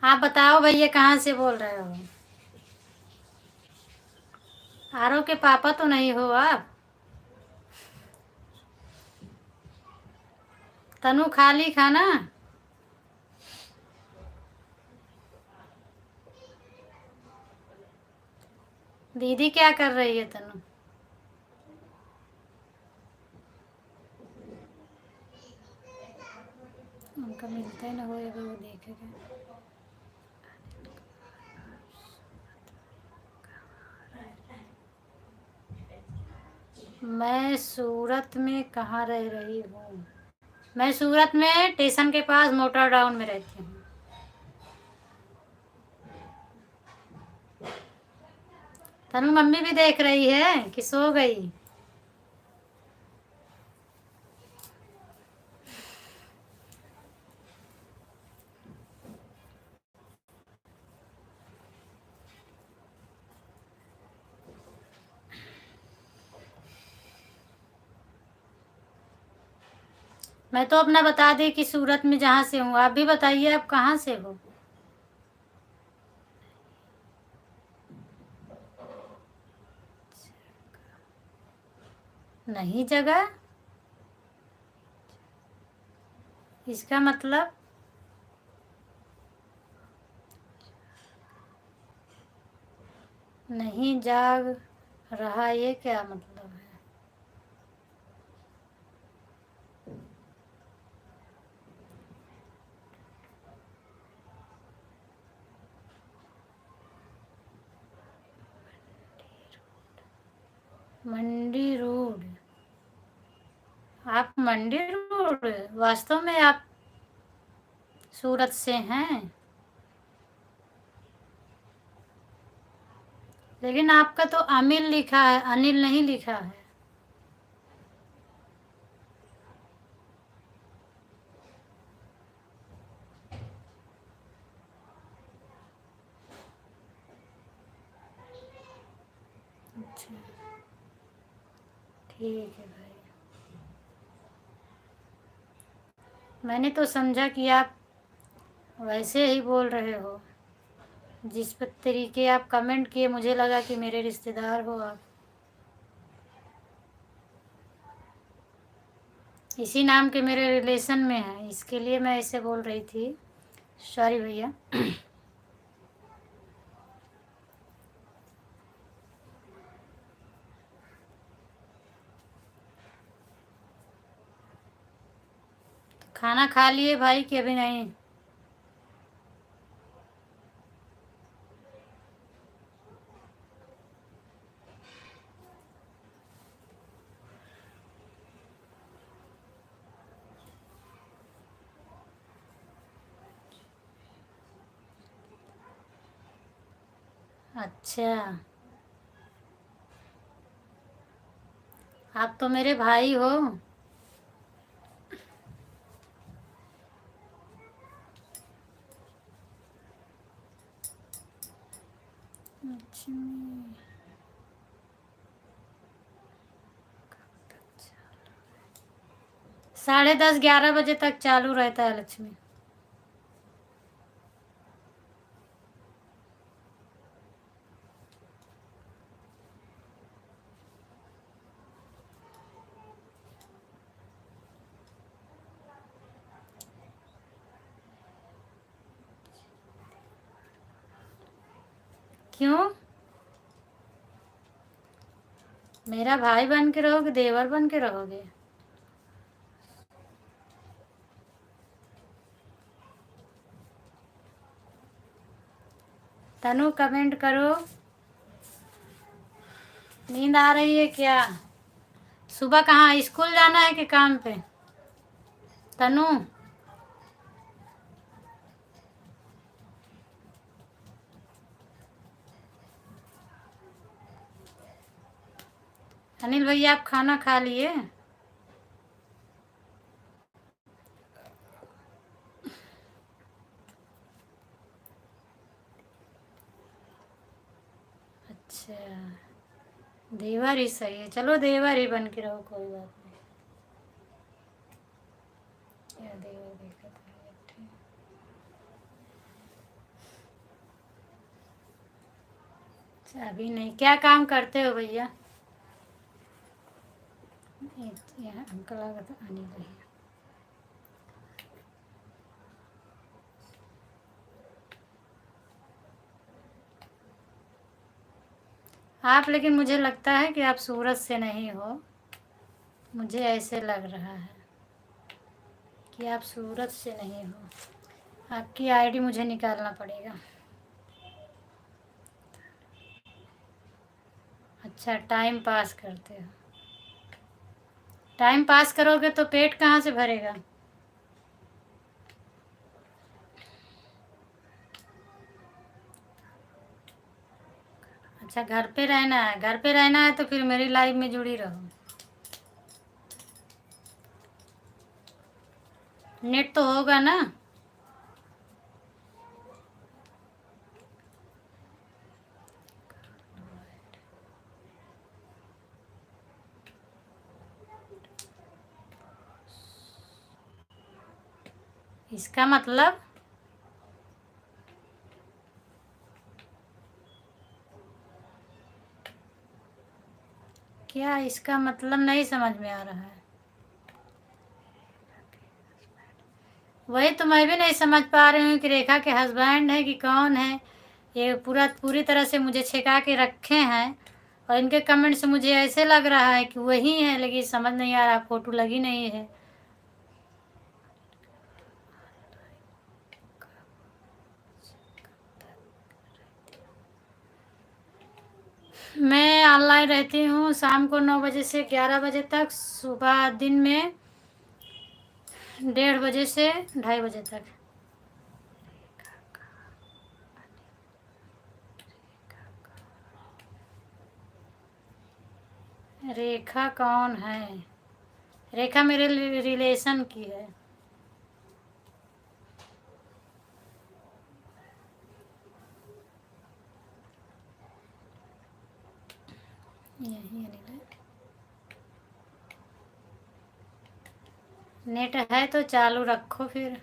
Speaker 1: आप बताओ भैया कहाँ से बोल रहे हो? आरव के पापा तो नहीं हो आप? तनु खाली खाना? दीदी क्या कर रही है तनु? उनका मिलता ही ना होएगा, वो देखेगा। मैं सूरत में कहाँ रह रही हूँ? मैं सूरत में स्टेशन के पास मोटर टाउन में रहती हूँ। तनु मम्मी भी देख रही है कि सो गई? मैं तो अपना बता दी कि सूरत में जहाँ से हूँ, आप भी बताइए आप कहाँ से हो? नहीं जगह, इसका मतलब नहीं जाग रहा, ये क्या मतलब है? मंडी रोड? आप मंडी रोड, वास्तव में आप सूरत से हैं? लेकिन आपका तो अमिल लिखा है, अनिल नहीं लिखा है। अच्छा, ठीक है भाई। मैंने तो समझा कि आप वैसे ही बोल रहे हो, जिस पर तरीके आप कमेंट किए मुझे लगा कि मेरे रिश्तेदार हो आप। इसी नाम के मेरे रिलेशन में है, इसके लिए मैं ऐसे बोल रही थी। सॉरी भैया। खाना खा लिए भाई कि अभी नहीं? अच्छा, आप तो मेरे भाई हो। अच्छा, 10:30-11 बजे तक चालू रहता है लक्ष्मी। क्यों? मेरा भाई बन के रहोगे, देवर बन के रहोगे? तनु कमेंट करो। नींद आ रही है क्या? सुबह कहाँ स्कूल जाना है कि काम पे? तनु अनिल भैया आप खाना खा लिए? अच्छा, देवर ही सही है। चलो देवर ही बन के रहो, कोई बात नहीं। क्या देवर देखा था, ठीक। अच्छा, अभी नहीं। क्या काम करते हो भैया? अंकल आ गया था, अनिल भैया। आप, लेकिन मुझे लगता है कि आप सूरत से नहीं हो। मुझे ऐसे लग रहा है कि आप सूरत से नहीं हो। आपकी आईडी मुझे निकालना पड़ेगा। अच्छा, टाइम पास करते हो। टाइम पास करोगे तो पेट कहाँ से भरेगा? अच्छा, घर पे रहना है। घर पे रहना है तो फिर मेरी लाइफ में जुड़ी रहो। नेट तो होगा ना? इसका मतलब क्या? इसका मतलब नहीं समझ में आ रहा है। वही तो मैं भी नहीं समझ पा रही हूँ कि रेखा के हस्बैंड है कि कौन है। ये पूरी तरह से मुझे छिपा के रखे हैं और इनके कमेंट से मुझे ऐसे लग रहा है कि वही है, लेकिन समझ नहीं आ रहा, फोटो लगी नहीं है। मैं ऑनलाइन रहती हूँ शाम को 9 बजे से 11 बजे तक, सुबह दिन में 1:30 बजे से 2:30 बजे तक। रेखा कौन है? रेखा मेरे रिलेशन की है। यही है। नेट है तो चालू रखो फिर।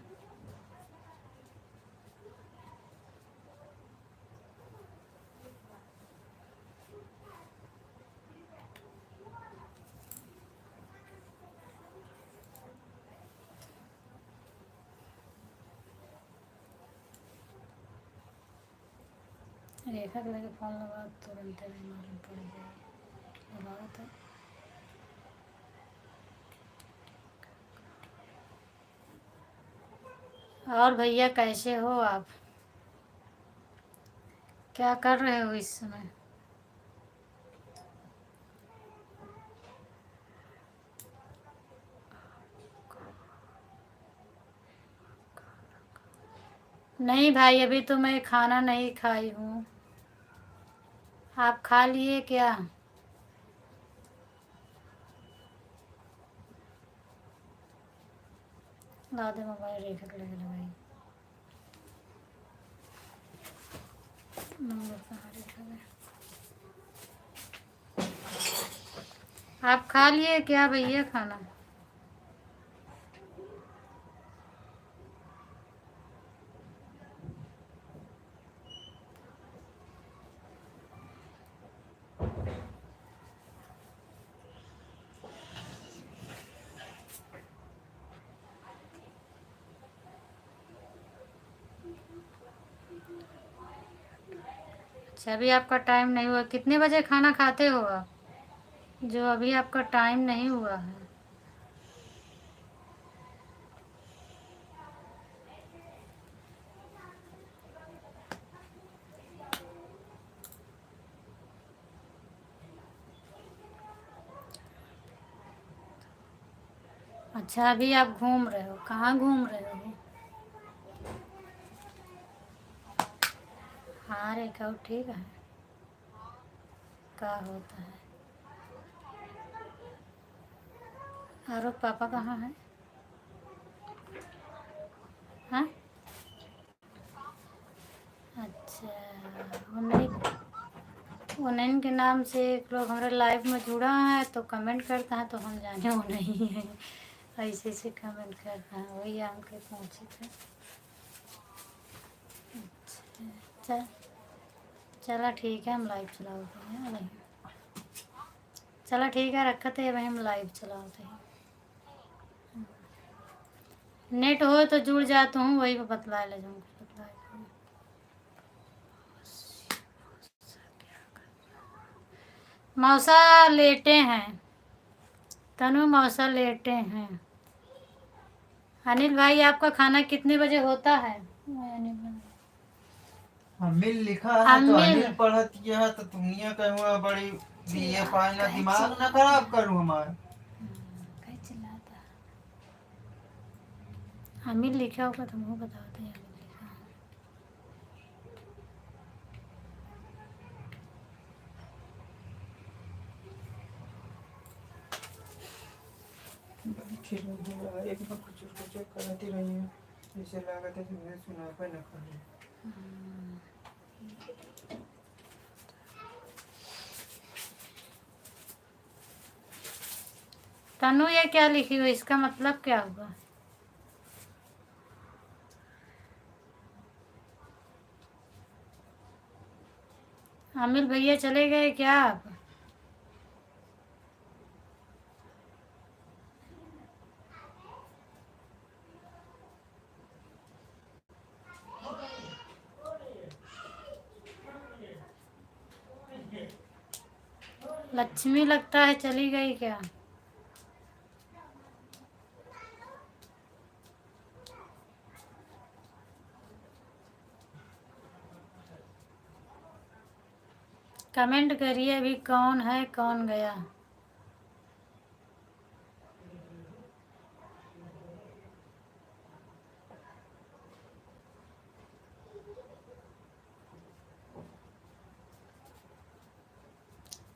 Speaker 1: रेखा के लगे फोन लगा तुरंत नहीं मालूम पड़ जाएगी। लगाओ तो। और भैया कैसे हो आप? क्या कर रहे हो इस समय? नहीं भाई, अभी तो मैं खाना नहीं खाई हूँ। आप खा लिए क्या? ला दे मोबाइल, रेखा के लगे लगाई। नंबर कहाँ रेखा का? आप खा लिए क्या भैया खाना? अच्छा, अभी आपका टाइम नहीं हुआ। कितने बजे खाना खाते हो आप, जो अभी आपका टाइम नहीं हुआ है? अच्छा, अभी आप घूम रहे हो, कहाँ घूम रहे हो? हाँ रे कहो, ठीक है। क्या होता है? और पापा कहाँ हैं? हाँ, अच्छा। उन्हीं उन्हीं के नाम से एक लोग हमारे लाइव में जुड़ा है, तो कमेंट करता है, तो हम जाने वो नहीं है। ऐसे ऐसे कमेंट करता है, वही हमके पहुँचे थे। चल, चला ठीक है, हम लाइव चलाते हैं वही। चला ठीक है, रखते हैं वही, हम लाइव चलाते हैं। नेट हो तो जुड़ जाता हूँ, वही पे बतला ले जाऊँ, बतला। मौसा लेटे हैं, तनु मौसा लेटे हैं। अनिल भाई, आपका खाना कितने बजे होता है?
Speaker 4: अमिल लिखा है तो
Speaker 1: अमिल,
Speaker 4: अनिल पढ़त यह तो दुनिया कहूँ बड़ी बीए पाई ना, दिमाग ना खराब करूँ हमारा।
Speaker 1: कहीं चिल्लाता है। अमिल लिखा होगा तो मुँह बताते हैं, अमिल लिखा है।
Speaker 4: एक बार कुछ कुछ करती रही है, जैसे लागत है तुमने सुना पे न कर।
Speaker 1: तनु, ये क्या लिखी हुई, इसका मतलब क्या हुआ? अमिल भैया चले गए क्या आप? लक्ष्मी लगता है चली गई क्या? कमेंट करिए अभी, कौन है कौन गया?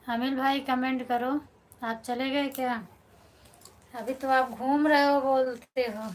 Speaker 1: अमिल भाई कमेंट करो, आप चले गए क्या? अभी तो आप घूम रहे हो बोलते हो।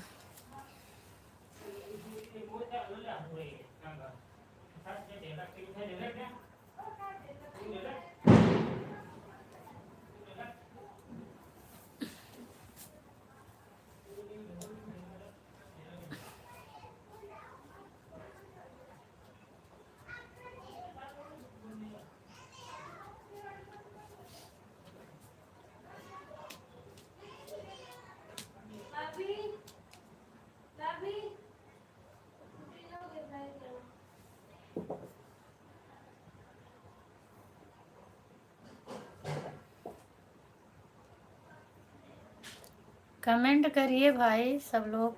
Speaker 1: कमेंट करिए भाई सब लोग।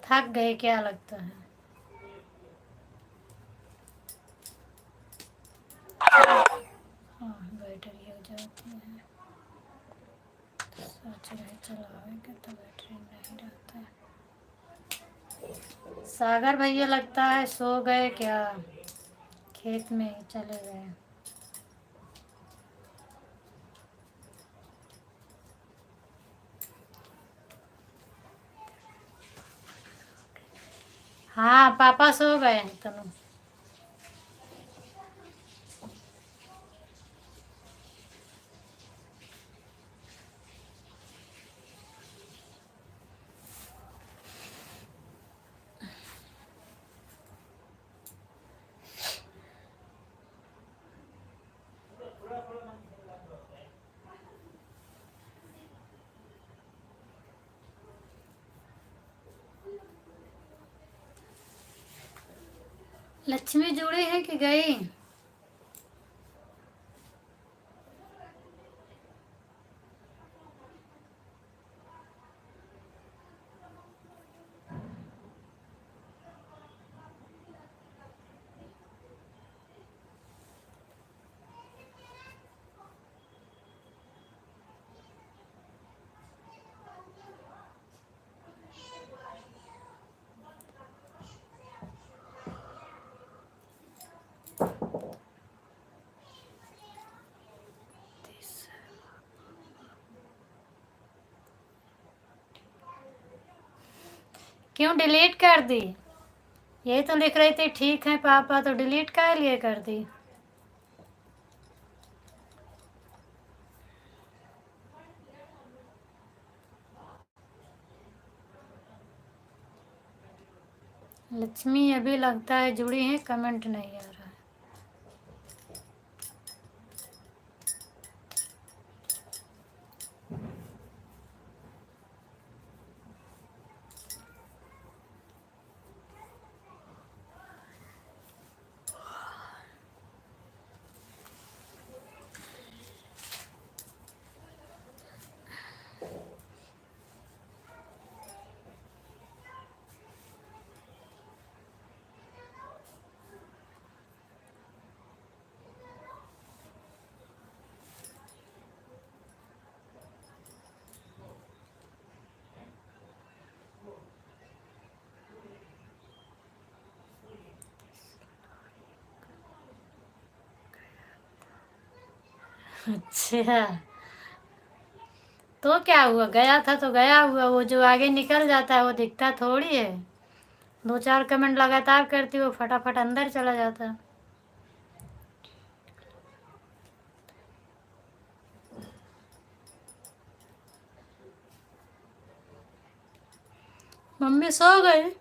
Speaker 1: थक गए क्या लगता है? हाँ, बैटरी हो जाती है, सोच रहे चलावेंगे तो बैटरी नहीं रहता है। सागर भैया लगता है सो गए क्या, खेत में ही चले गए। हाँ, पापा सो गए हैं तनु। लक्ष्मी जुड़ी है कि गई? क्यों डिलीट कर दी? यही तो लिख रही थी ठीक है पापा, तो डिलीट काहे लिए कर दी? लक्ष्मी अभी लगता है जुड़ी है, कमेंट नहीं आ रहा है। अच्छा, तो क्या हुआ? गया था तो गया हुआ, वो जो आगे निकल जाता है वो दिखता थोड़ी है। 2-4 कमेंट लगातार करती वो फटाफट अंदर चला जाता। मम्मी सो गई?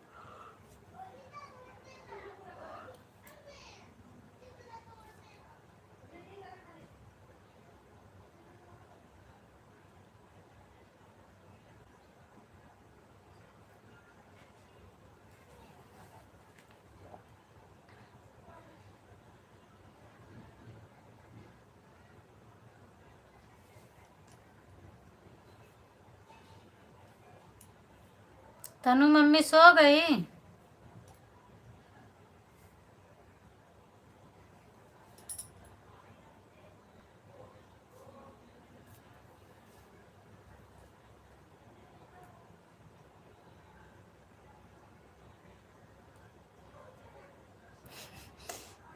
Speaker 1: तनु मम्मी सो गई?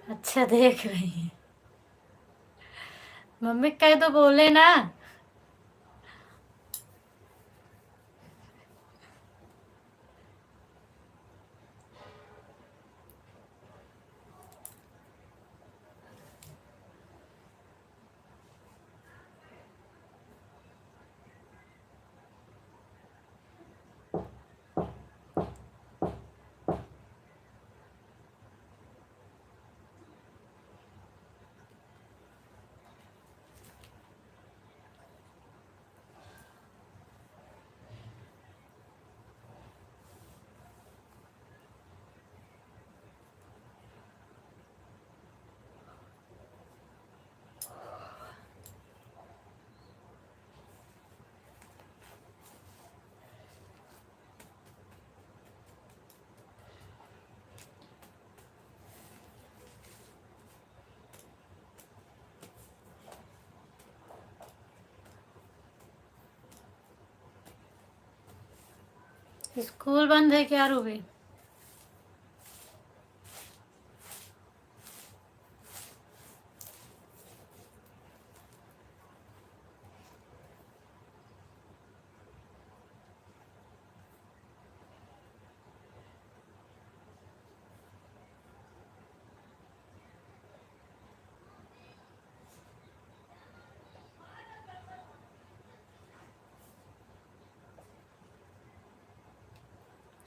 Speaker 1: अच्छा देख रही है। मम्मी कह तो बोले ना। स्कूल बंद है क्या रूबी?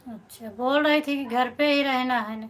Speaker 1: अच्छा, बोल रही थी कि घर पे ही रहना है ना?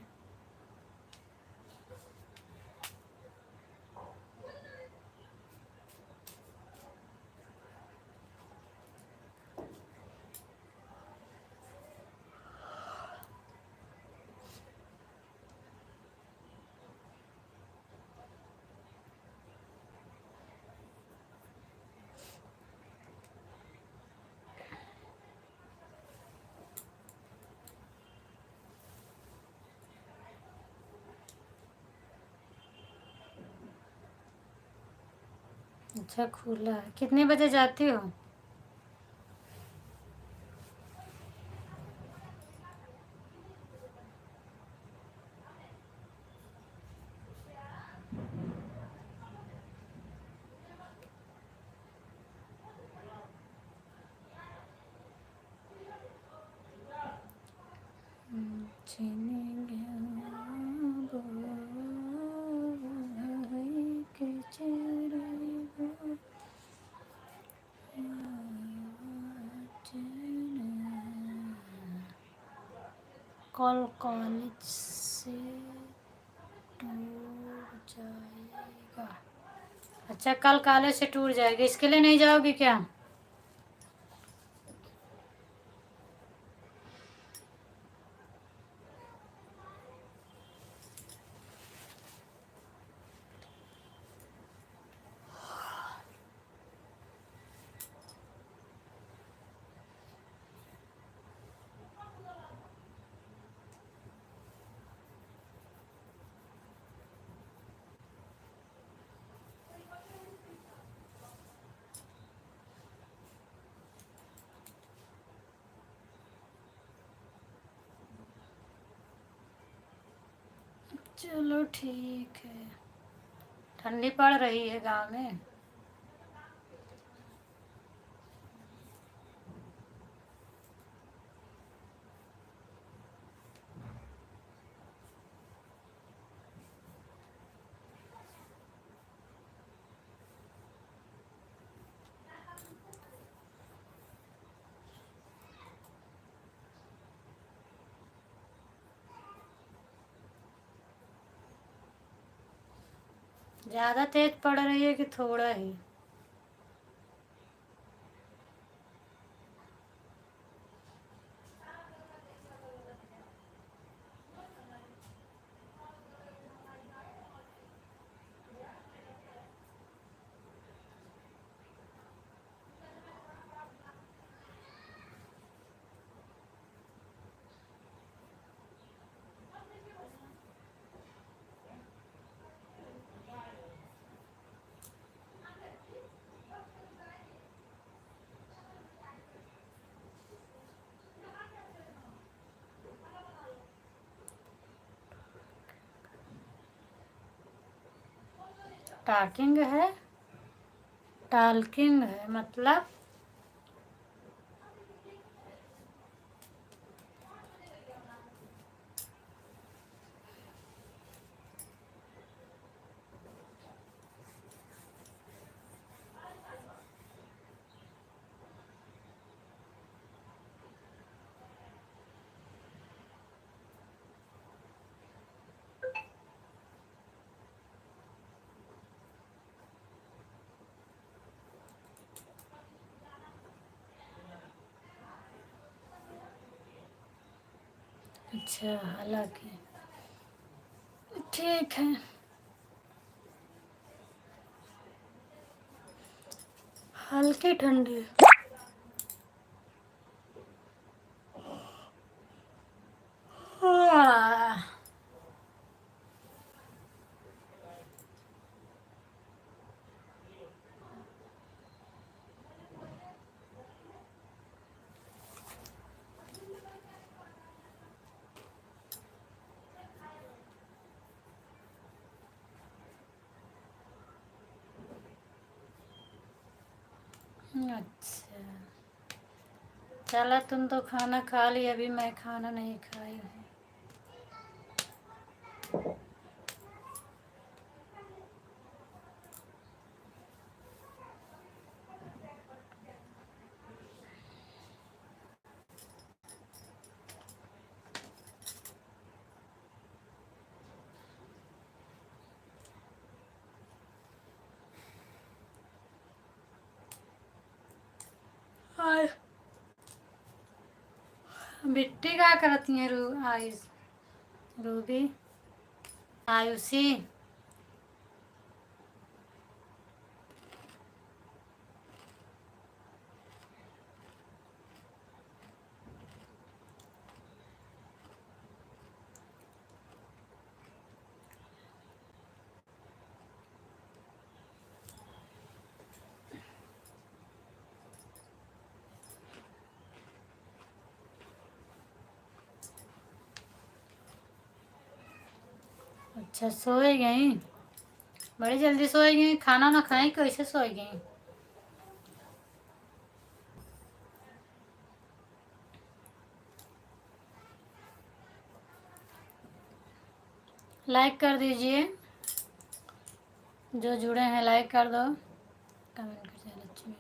Speaker 1: अच्छा खुला है। कितने बजे जाती हो? कल कॉलेज से टूर जाएगा। अच्छा कल कॉलेज से टूर जाएगी, इसके लिए नहीं जाओगी क्या? चलो ठीक है। ठंडी पड़ रही है गांव में। ज़्यादा तेज पड़ रही है कि थोड़ा ही? टाकिंग है? टाल्किंग है मतलब? अच्छा हालांकि ठीक है। हल्की ठंडी है। आह, अच्छा चला, तुम तो खाना खा ली, अभी मैं खाना नहीं खाई हूँ। और बिट्टी क्या करती है? आयुष, रूबी, आयुषी। अच्छा सोए गई, बड़ी जल्दी सोई गई, खाना ना खाई कैसे सोई गई? लाइक कर दीजिए, जो जुड़े हैं लाइक कर दो, कमेंट कर दो लक्ष्मी।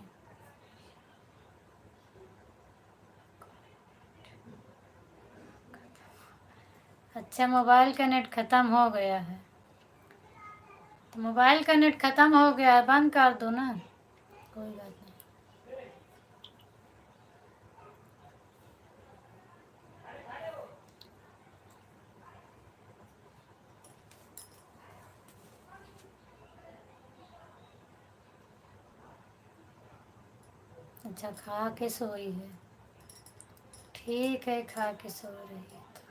Speaker 1: अच्छा मोबाइल का नेट ख़त्म हो गया है, तो मोबाइल का नेट ख़त्म हो गया है, बंद कर दो ना, कोई बात नहीं। अच्छा खा के सोई है, ठीक है, खा के सो रही है तो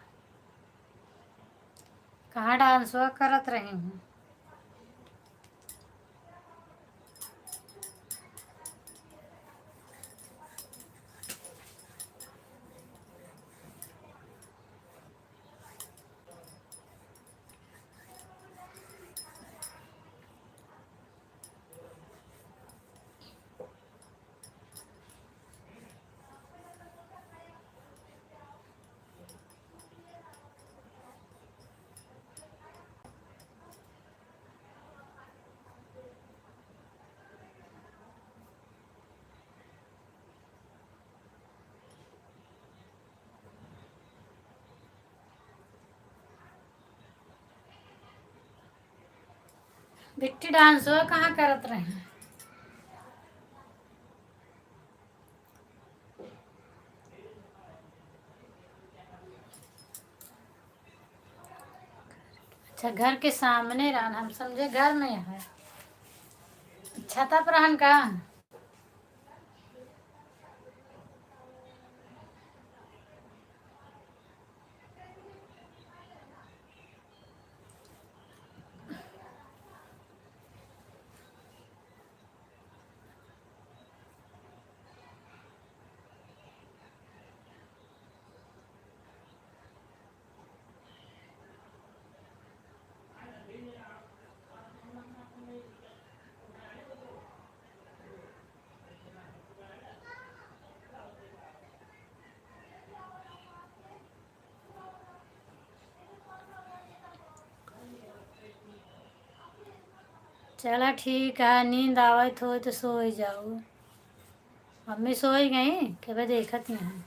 Speaker 1: कहाँ डांस हुआ करत रही हूँ? बिट्टी डांस हुआ कहाँ करत रही? अच्छा घर के सामने रहन, हम समझे घर में है, छता पर रहन का? चला ठीक है, नींद आवत हो तो सो ही जाओ। मम्मी सो ही गई कि भाई देखत नहीं?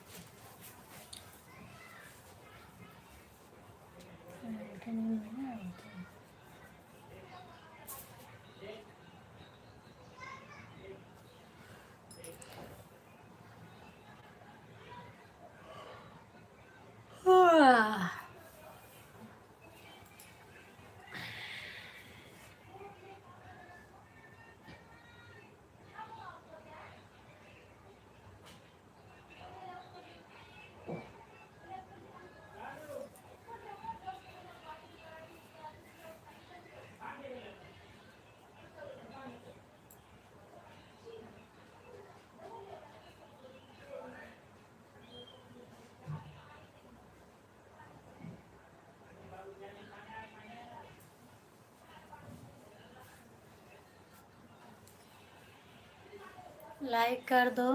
Speaker 1: लाइक कर दो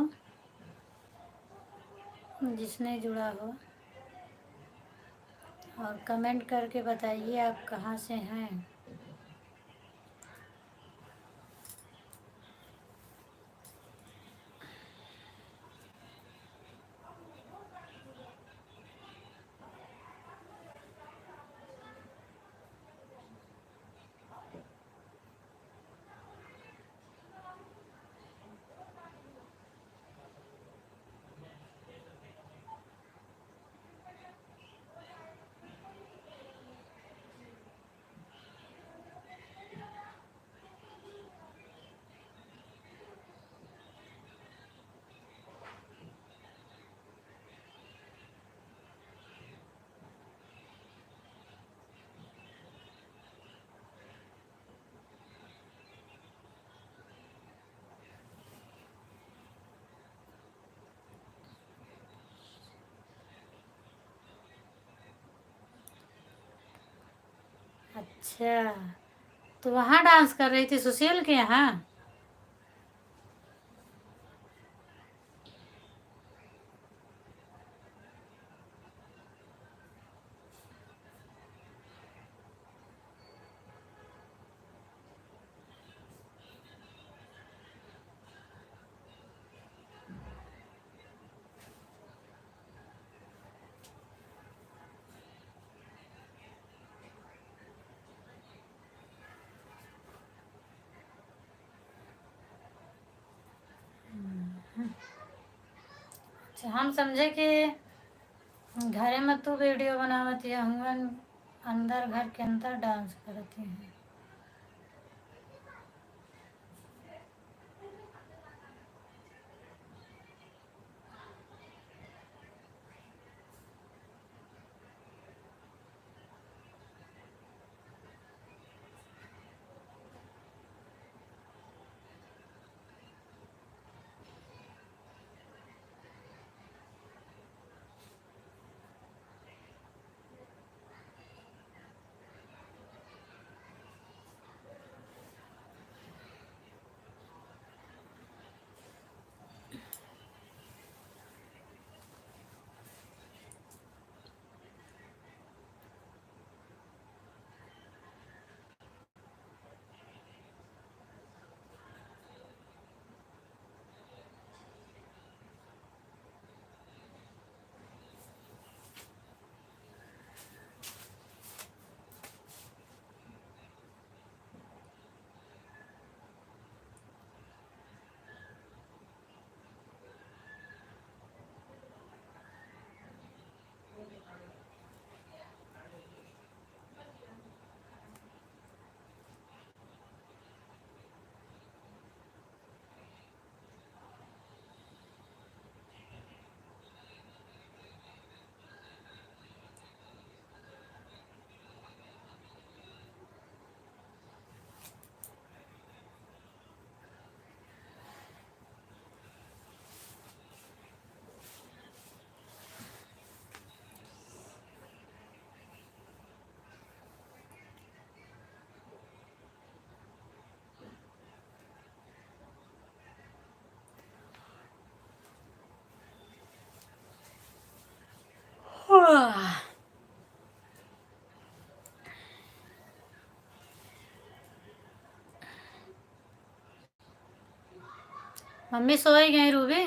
Speaker 1: जिसने जुड़ा हो, और कमेंट करके बताइए आप कहाँ से हैं। अच्छा, तो वहाँ डांस कर रही थी सुशील के यहाँ? अच्छा, हम समझे कि घरे में तू वीडियो बनावती है, हम अंदर घर के अंदर डांस करती हैं। मम्मी सोई गई रूबी?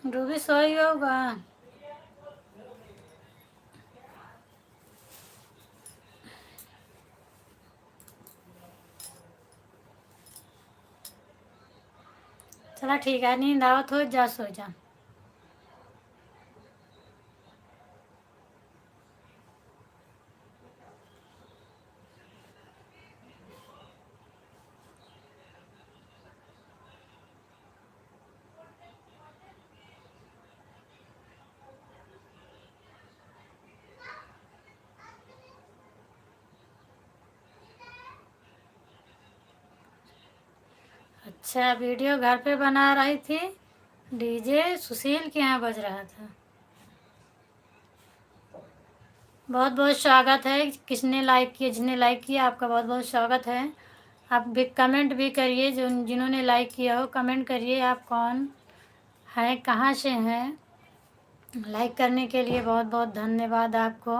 Speaker 1: रूबी सोई होगा। चला ठीक है, नींद आवत हो जा सो जा। अच्छा, वीडियो घर पे बना रही थी, डीजे सुशील के यहाँ बज रहा था। बहुत बहुत स्वागत है, किसने लाइक किया, जिसने लाइक किया आपका बहुत बहुत स्वागत है। आप भी कमेंट भी करिए, जो जिन्होंने लाइक किया हो कमेंट करिए आप कौन है, कहाँ से हैं। लाइक करने के लिए बहुत बहुत धन्यवाद आपको,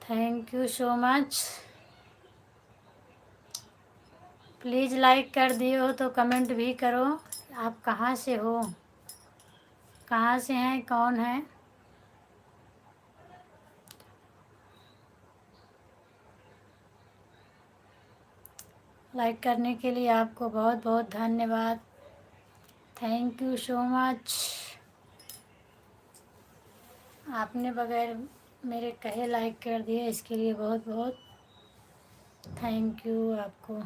Speaker 1: thank you so much. Please like कर दिए हो तो कमेंट भी करो। आप कहाँ से हो, कहाँ से हैं, कौन है? लाइक करने के लिए आपको बहुत बहुत धन्यवाद। Thank you so much. आपने बगैर मेरे कहे लाइक कर दिए, इसके लिए बहुत बहुत थैंक यू आपको।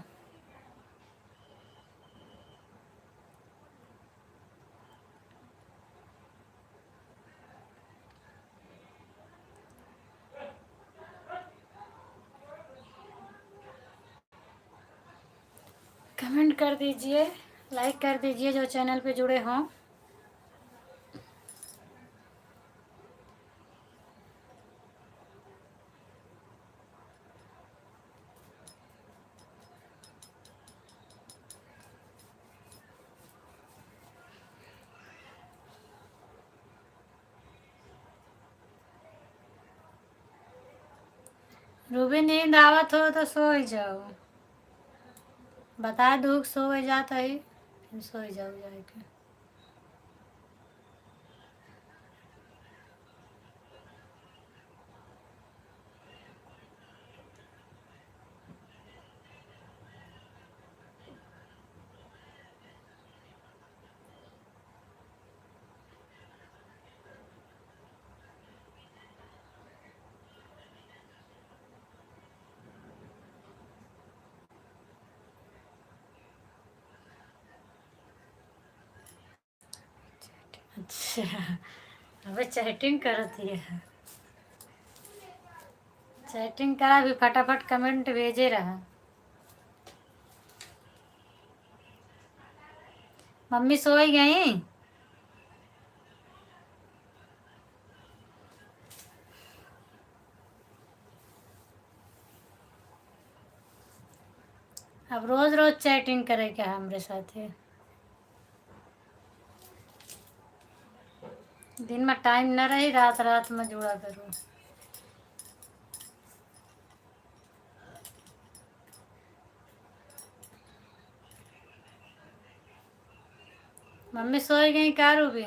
Speaker 1: कमेंट कर दीजिए, लाइक कर दीजिए जो चैनल पे जुड़े हों। रूबी नींद आवत हो तो सो ही जाओ, बता दूँ सो ही जाता ही, फिर सो ही जाओ जाके। अच्छा, अबे चैटिंग करती है, चैटिंग करा भी फटाफट कमेंट भेजे रहा। मम्मी सो ही गई? अब रोज रोज चैटिंग करे क्या हमारे साथ है? दिन में टाइम न रही, रात रात में जुड़ा करूँ। मम्मी सो ही गई क्या रूबी?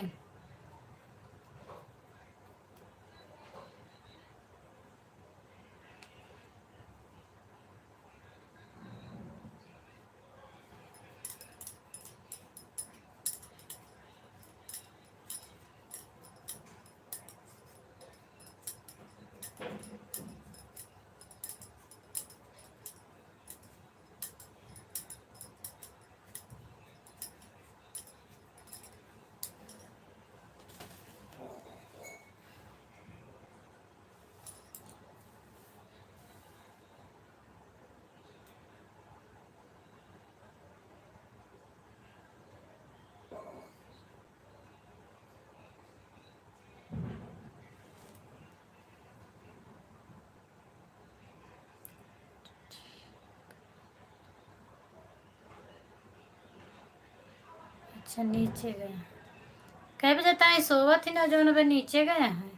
Speaker 1: अच्छा नीचे गए, कह बजे ताई सोवत थी ना जो न नीचे गए हैं।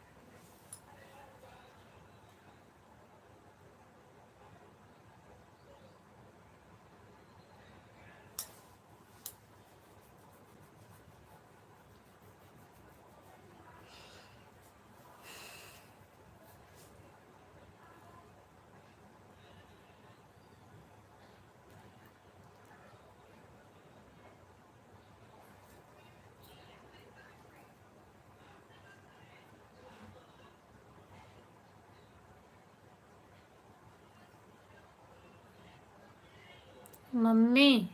Speaker 1: मम्मी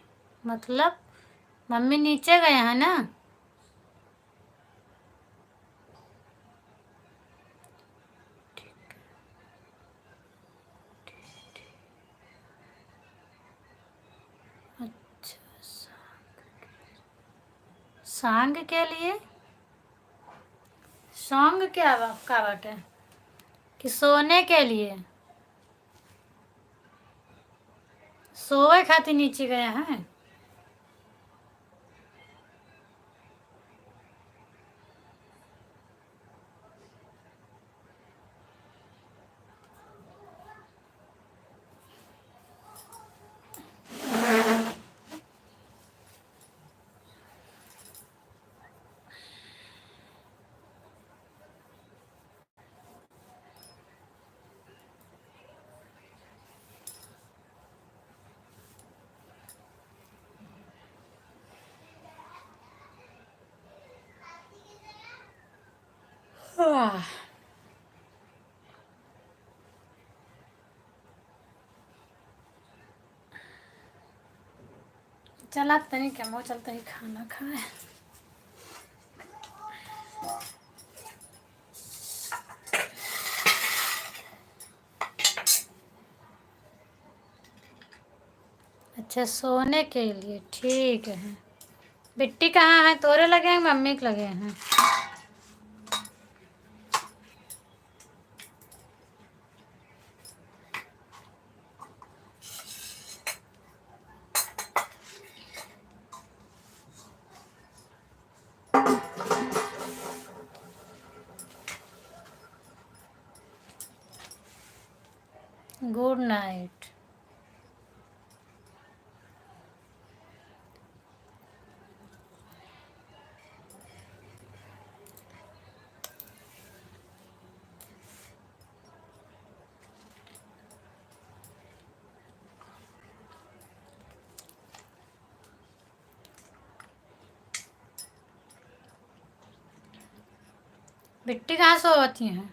Speaker 1: मतलब मम्मी नीचे गए हैं ना? अच्छा, सांग के लिए? सॉन्ग क्या का बाटे कि सोने के लिए? सोए खातिर नीचे गए हैं? वाह, चला तनी क्या वो चलते ही खाना खाए। अच्छा, सोने के लिए ठीक है। बिट्टी कहाँ है? तोरे लगे हैं मम्मी के लगे हैं? Good night. बिट्टी कहाँ सोती हैं?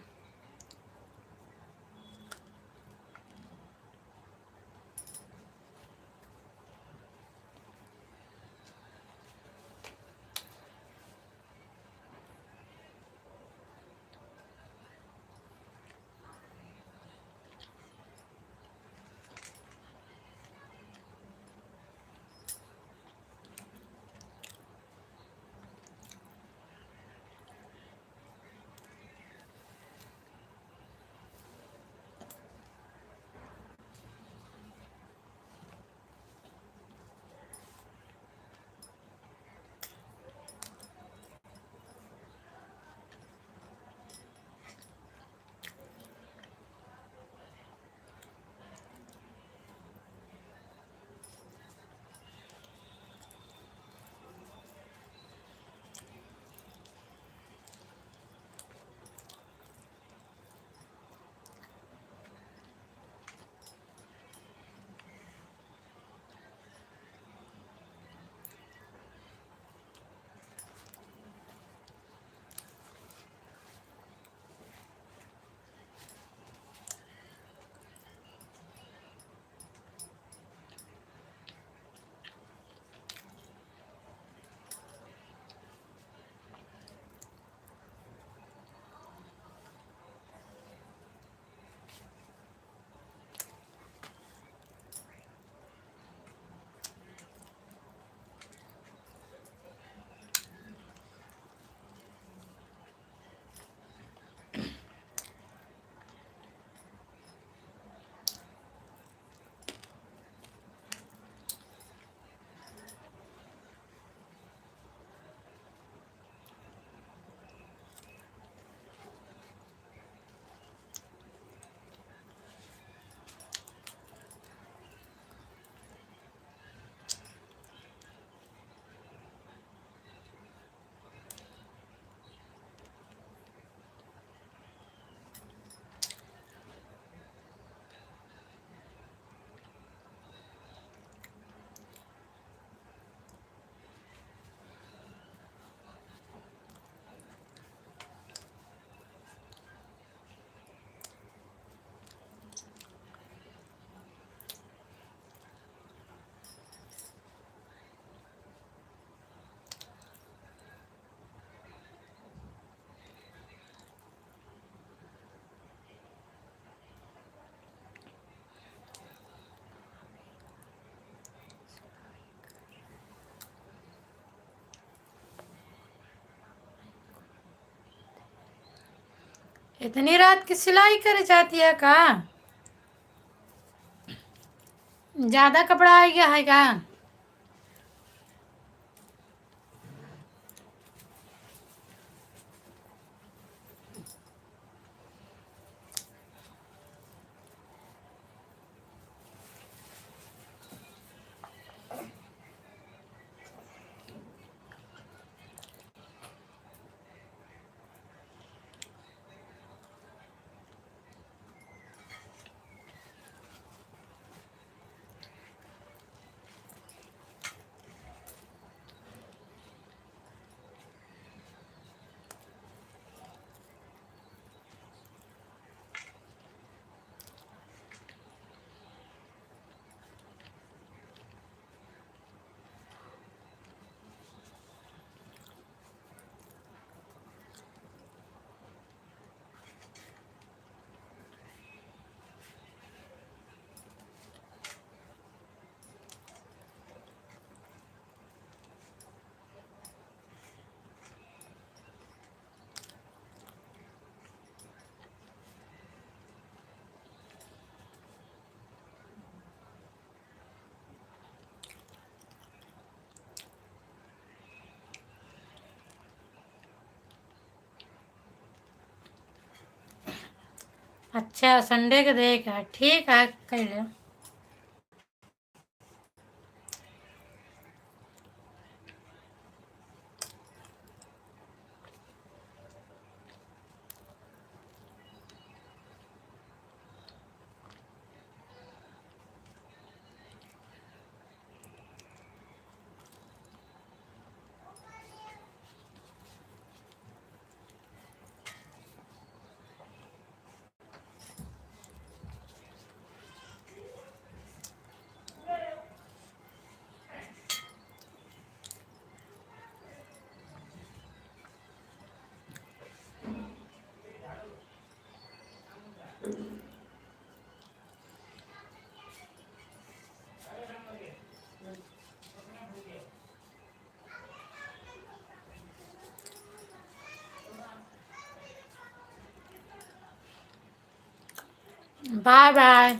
Speaker 1: इतनी रात की सिलाई करे जाती है का? ज्यादा कपड़ा आ गया है का? अच्छा संडे के देख है, ठीक है कर ले। Bye bye.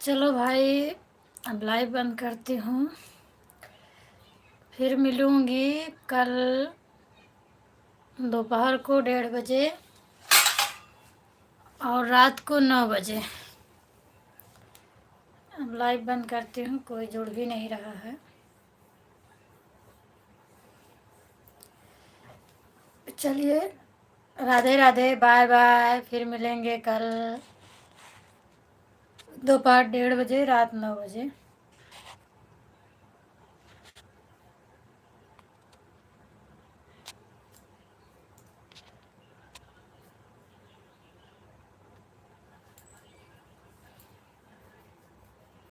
Speaker 1: चलो भाई, अब लाइव बंद करती हूँ। फिर मिलूँगी कल दोपहर को 1:30 बजे और रात को 9 बजे। अब लाइव बंद करती हूँ, कोई जुड़ भी नहीं रहा है। चलिए, राधे राधे, बाय बाय। फिर मिलेंगे कल दोपहर 1:30 बजे, रात 9 बजे।